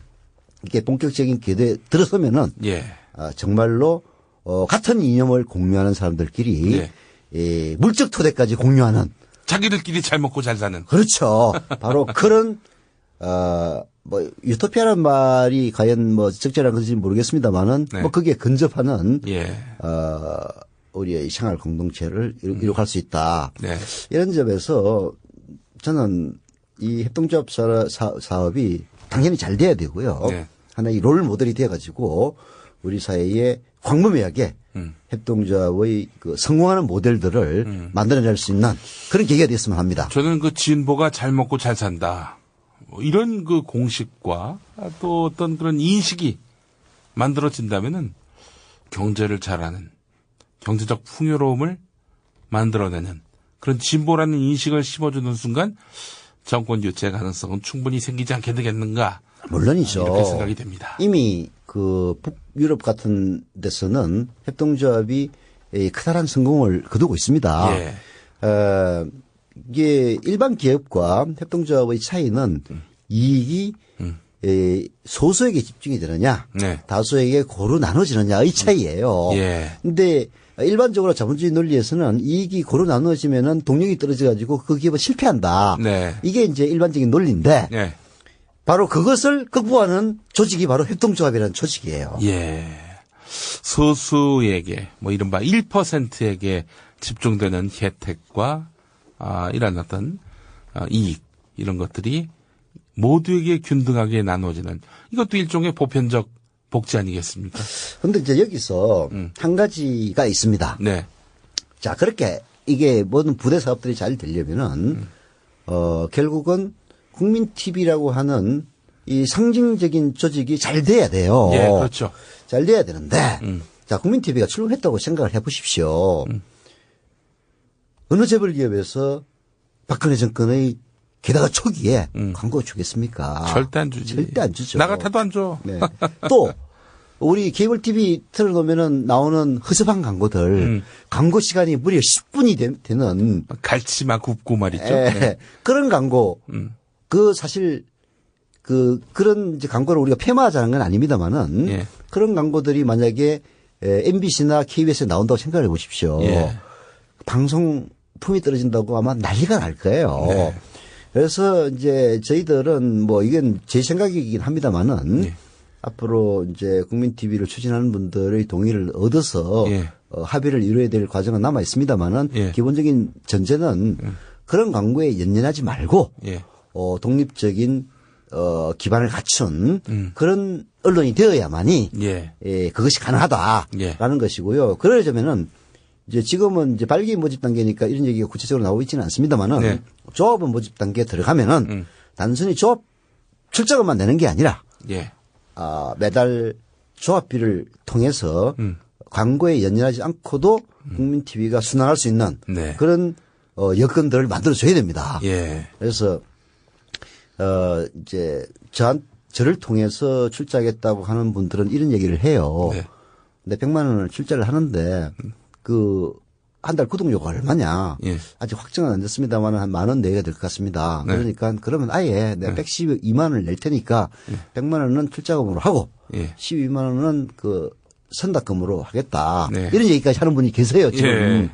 이렇게 본격적인 기대에 들어서면은 예. 정말로 같은 이념을 공유하는 사람들끼리 네. 물적 토대까지 공유하는 자기들끼리 잘 먹고 잘 사는. 그렇죠. 바로 그런 뭐 유토피아라는 말이 과연 뭐 적절한 건지 모르겠습니다만은 네. 뭐 거기에 근접하는 예. 우리의 생활 공동체를 이룩할 수 있다. 네. 이런 점에서 저는 이 협동조합 사업이 당연히 잘 돼야 되고요. 네. 하나의 롤 모델이 돼가지고 우리 사회에 광범위하게 협동조합의 그 성공하는 모델들을 만들어낼 수 있는 그런 계기가 됐으면 합니다. 저는 진보가 잘 먹고 잘 산다. 뭐 이런 공식과 또 어떤 그런 인식이 만들어진다면은 경제를 잘하는, 경제적 풍요로움을 만들어내는 그런 진보라는 인식을 심어주는 순간 정권 교체 가능성은 충분히 생기지 않게 되겠는가. 물론이죠. 이렇게 생각이 됩니다. 이미 북유럽 같은 데서는 협동조합이 커다란 성공을 거두고 있습니다. 예. 이게 일반 기업과 협동조합의 차이는 이익이 소수에게 집중이 되느냐, 네. 다수에게 고루 나눠지느냐의 차이예요. 근데 일반적으로 자본주의 논리에서는 이익이 고루 나눠지면은 동력이 떨어져가지고 그 기업은 실패한다. 네. 이게 이제 일반적인 논리인데 네. 바로 그것을 극복하는 조직이 바로 협동조합이라는 조직이에요. 예. 소수에게 뭐 이른바 1%에게 집중되는 혜택과 이런 어떤 이익 이런 것들이 모두에게 균등하게 나눠지는 이것도 일종의 보편적 복지 아니겠습니까? 그런데 이제 여기서 한 가지가 있습니다. 네. 자, 그렇게 이게 모든 부대 사업들이 잘 되려면은 결국은 국민TV라고 하는 이 상징적인 조직이 잘 돼야 돼요. 예, 그렇죠. 잘 돼야 되는데 자, 국민TV가 출범했다고 생각을 해보십시오. 어느 재벌 기업에서 박근혜 정권의 게다가 초기에 광고 주겠습니까? 절대 안 주지. 절대 안 주죠. 나 같아도 안 줘. 네. 또 우리 케이블 TV 틀어놓으면은 나오는 허접한 광고 시간이 무려 10분이 되는 갈치막 굽고 말이죠. 네. 그런 광고 사실 그런 이제 광고를 우리가 폐마하자는 건 아닙니다만은 그런 광고들이 만약에 MBC나 KBS에 나온다고 생각을 해보십시오. 방송 품이 떨어진다고 아마 난리가 날 거예요. 그래서 이제 저희들은 뭐 이건 제 생각이긴 합니다만은 앞으로 이제 국민 TV를 추진하는 분들의 동의를 얻어서 합의를 이루어야 될 과정은 남아 있습니다만은 기본적인 전제는 그런 광고에 연연하지 말고 독립적인 기반을 갖춘 그런 언론이 되어야만이 그것이 가능하다라는 것이고요. 그러려면은 이제 지금은 이제 발기 모집 단계니까 이런 얘기가 구체적으로 나오고 있지는 않습니다만은 조합원 모집 단계에 들어가면은 단순히 조합 출자금만 내는 게 아니라 매달 조합비를 통해서 광고에 연연하지 않고도 국민 TV가 순환할 수 있는 그런 여건들을 만들어줘야 됩니다. 그래서 이제 저를 통해서 출자하겠다고 하는 분들은 이런 얘기를 해요. 근데 100만 원을 출자를 하는데 한 달 구독료가 얼마냐. 아직 확정은 안 됐습니다만 한 10,000원 내야 될 것 같습니다. 그러니까 그러면 아예 내가 112만 원을 낼 테니까 100만 원은 출자금으로 하고 12만 원은 선납금으로 하겠다. 이런 얘기까지 하는 분이 계세요, 지금.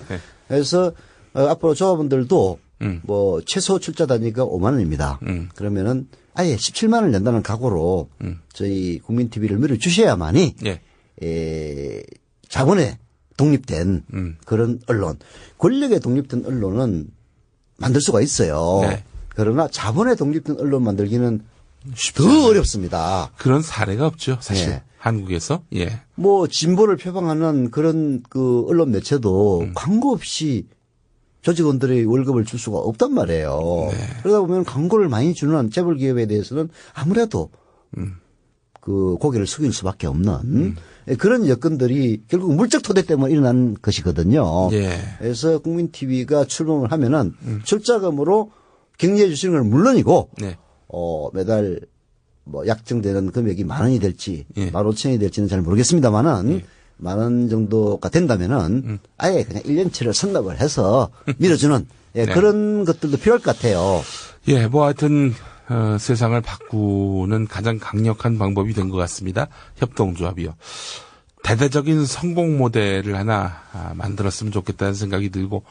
그래서 앞으로 조합원들도 뭐 최소 출자 단위가 5만 원입니다. 그러면은 아예 17만 원을 낸다는 각오로 저희 국민 TV를 밀어주셔야만이 자본에 독립된 그런 언론, 권력에 독립된 언론은 만들 수가 있어요. 그러나 자본에 독립된 언론 만들기는 더 어렵습니다. 그런 사례가 없죠, 사실. 한국에서. 뭐 진보를 표방하는 그런 언론 매체도 광고 없이 조직원들의 월급을 줄 수가 없단 말이에요. 그러다 보면 광고를 많이 주는 재벌 기업에 대해서는 아무래도 고개를 숙일 수밖에 없는 그런 여건들이 결국 물적 토대 때문에 일어난 것이거든요. 그래서 국민 TV가 출범을 하면은 출자금으로 격려해 주시는 건 물론이고 매달 뭐 약정되는 금액이 10,000원이 될지 15,000원이 될지는 잘 모르겠습니다만은 10,000원 정도가 된다면은 아예 그냥 1년치를 선납을 해서 밀어주는 그런 것들도 필요할 것 같아요. 뭐 하여튼 세상을 바꾸는 가장 강력한 방법이 된 것 같습니다. 협동조합이요. 대대적인 성공 모델을 하나 만들었으면 좋겠다는 생각이 들고,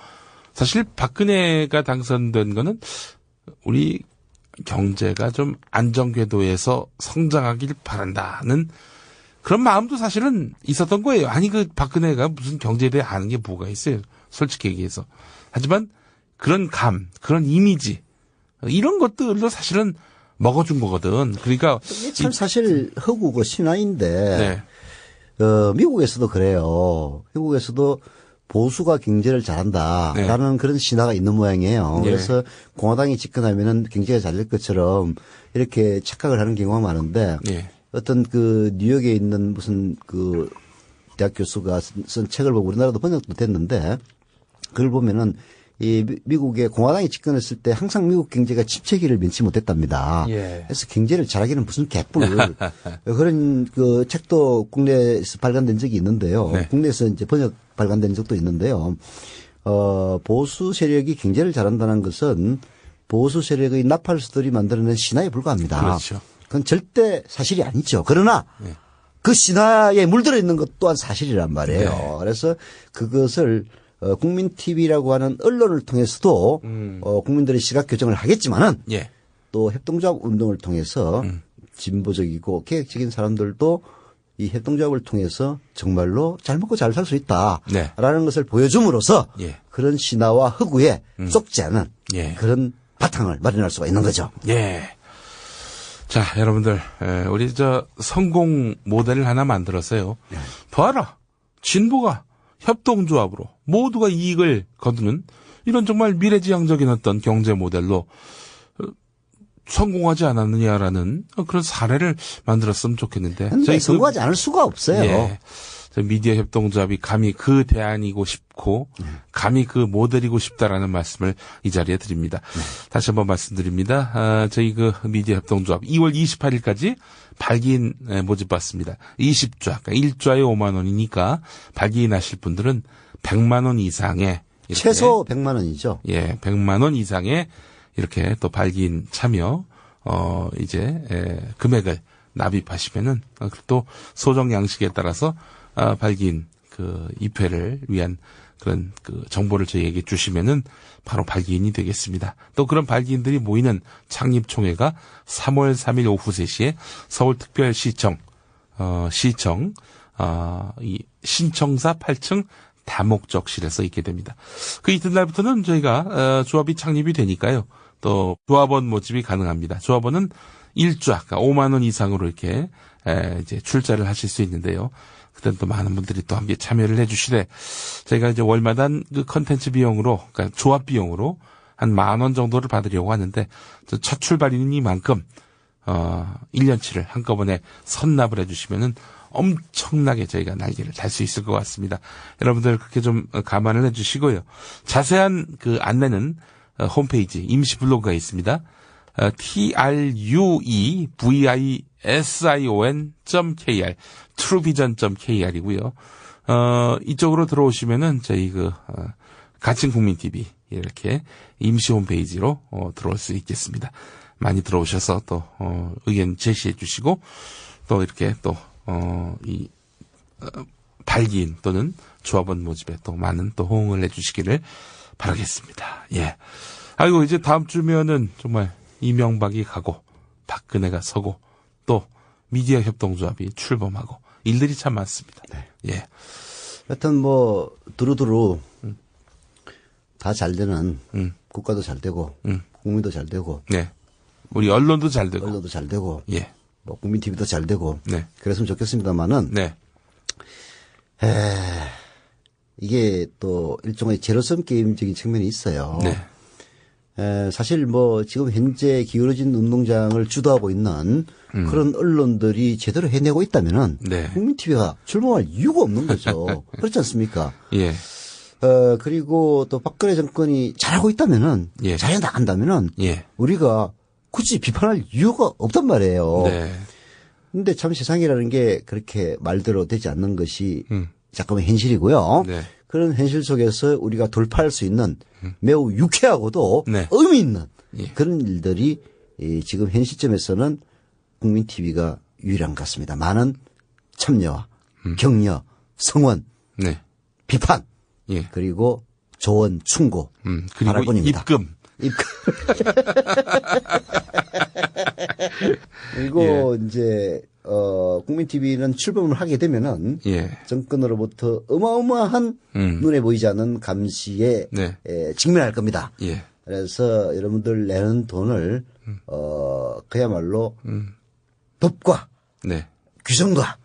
사실 박근혜가 당선된 거는 우리 경제가 좀 안정궤도에서 성장하길 바란다는 그런 마음도 사실은 있었던 거예요. 아니 박근혜가 무슨 경제에 대해 아는 게 뭐가 있어요, 솔직히 얘기해서. 하지만 그런 그런 이미지, 이런 것들도 사실은 먹어준 거거든. 그러니까 참 사실 허구고 신화인데 미국에서도 그래요. 미국에서도 보수가 경제를 잘한다라는 그런 신화가 있는 모양이에요. 그래서 공화당이 집권하면은 경제가 잘 될 것처럼 이렇게 착각을 하는 경우가 많은데 어떤 뉴욕에 있는 무슨 대학 교수가 쓴 책을 보고 우리나라도 번역도 됐는데 그걸 보면은 이 미국의 공화당이 집권했을 때 항상 미국 경제가 침체기를 면치 못했답니다. 그래서 경제를 잘하기는 무슨 개뿔. 그런 책도 국내에서 발간된 적이 있는데요. 국내에서 이제 번역 발간된 적도 있는데요. 보수 세력이 경제를 잘한다는 것은 보수 세력의 나팔수들이 만들어낸 신화에 불과합니다. 그렇죠. 그건 절대 사실이 아니죠. 그러나 그 신화에 물들어 있는 것 또한 사실이란 말이에요. 그래서 그것을 국민 TV라고 하는 언론을 통해서도 국민들의 시각 교정을 하겠지만은 또 협동조합 운동을 통해서 진보적이고 계획적인 사람들도 이 협동조합을 통해서 정말로 잘 먹고 잘 살 수 있다라는 것을 보여줌으로써 그런 신화와 허구에 쏙지 않은 그런 바탕을 마련할 수가 있는 거죠. 자, 여러분들, 우리 성공 모델을 하나 만들었어요. 봐라, 진보가 협동조합으로 모두가 이익을 거두는 이런 정말 미래지향적인 어떤 경제 모델로 성공하지 않았느냐라는 그런 사례를 만들었으면 좋겠는데. 저희 성공하지 않을 수가 없어요. 미디어 협동조합이 감히 그 대안이고 싶고 감히 그 모델이고 싶다라는 말씀을 이 자리에 드립니다. 다시 한번 말씀드립니다. 저희 미디어 협동조합 2월 28일까지 발기인 모집받습니다. 20좌, 그러니까 1좌에 5만 원이니까 발기인 하실 분들은 100만 원 이상의 최소 100만 원이죠. 100만 원 이상의 이렇게 또 발기인 참여 금액을 납입하시면은 또 소정 양식에 따라서 발기인 입회를 위한 그런 정보를 저희에게 주시면은 바로 발기인이 되겠습니다. 또 그런 발기인들이 모이는 창립총회가 3월 3일 오후 3시에 서울특별시청 시청, 이 신청사 8층 다목적실에서 있게 됩니다. 그 이튿날부터는 저희가 조합이 창립이 되니까요. 또 조합원 모집이 가능합니다. 조합원은 1좌, 그러니까 5만 원 이상으로 이렇게 이제 출자를 하실 수 있는데요. 그때는 또 많은 분들이 또 함께 참여를 해주시되 저희가 이제 월마다 그 컨텐츠 비용으로, 그러니까 조합 비용으로 한 10,000원 정도를 받으려고 하는데 첫 출발이니만큼 1년치를 한꺼번에 선납을 해주시면은 엄청나게 저희가 날개를 달 수 있을 것 같습니다. 여러분들 그렇게 좀 감안을 해주시고요. 자세한 그 안내는 홈페이지 임시 블로그가 있습니다. truevision.kr truevision.kr이고요. 이쪽으로 들어오시면은 저희 가칭 국민 TV 이렇게 임시 홈페이지로 들어올 수 있겠습니다. 많이 들어오셔서 또 의견 제시해 주시고 또 이렇게 또 발기인 또는 조합원 모집에 또 많은 또 호응을 해주시기를 바라겠습니다. 예. 아이고 이제 다음 주면은 정말 이명박이 가고 박근혜가 서고 또 미디어 협동조합이 출범하고 일들이 참 많습니다. 네. 예. 하여튼 뭐 두루두루 다 잘 되는 국가도 잘 되고 국민도 잘 되고 네. 우리 언론도 잘 되고 예. 뭐 국민 TV도 잘 되고 네. 그랬으면 좋겠습니다만은 네. 이게 또 일종의 제로섬 게임적인 측면이 있어요. 네. 사실 뭐 지금 현재 기울어진 운동장을 주도하고 있는 그런 언론들이 제대로 해내고 있다면은 네. 국민 TV가 출범할 이유가 없는 거죠. 그렇지 않습니까? 예. 그리고 또 박근혜 정권이 잘하고 있다면은 예. 잘 나간다면은 예. 우리가 굳이 비판할 이유가 없단 말이에요. 네. 근데 참 세상이라는 게 그렇게 말대로 되지 않는 것이 잠깐만 현실이고요. 네. 그런 현실 속에서 우리가 돌파할 수 있는 매우 유쾌하고도 네. 의미 있는 예. 그런 일들이 지금 현 시점에서는 국민 TV가 유일한 것 같습니다. 많은 참여와 격려, 성원, 네. 비판, 예. 그리고 조언, 충고, 그리고 바랄뿐입니다. 입금. 그리고 이제 국민 TV는 출범을 하게 되면은 정권으로부터 어마어마한 눈에 보이지 않는 감시에 직면할 겁니다. 예. 그래서 여러분들 내는 돈을 그야말로 법과 규정과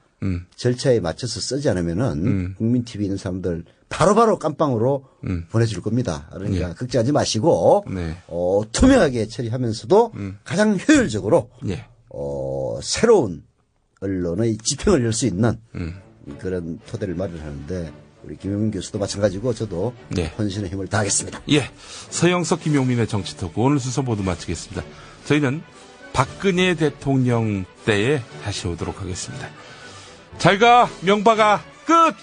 절차에 맞춰서 쓰지 않으면은 국민 TV에 있는 사람들 바로바로 깜빵으로 보내줄 겁니다. 그러니까 걱정하지 마시고 투명하게 처리하면서도 가장 효율적으로 새로운 언론의 지평을 열 수 있는 그런 토대를 마련하는데 우리 김용민 교수도 마찬가지고 저도 헌신의 힘을 다하겠습니다. 예, 서영석 김용민의 정치토크 오늘 순서 모두 마치겠습니다. 저희는 박근혜 대통령 때에 다시 오도록 하겠습니다. 잘 가, 명박아, 끝!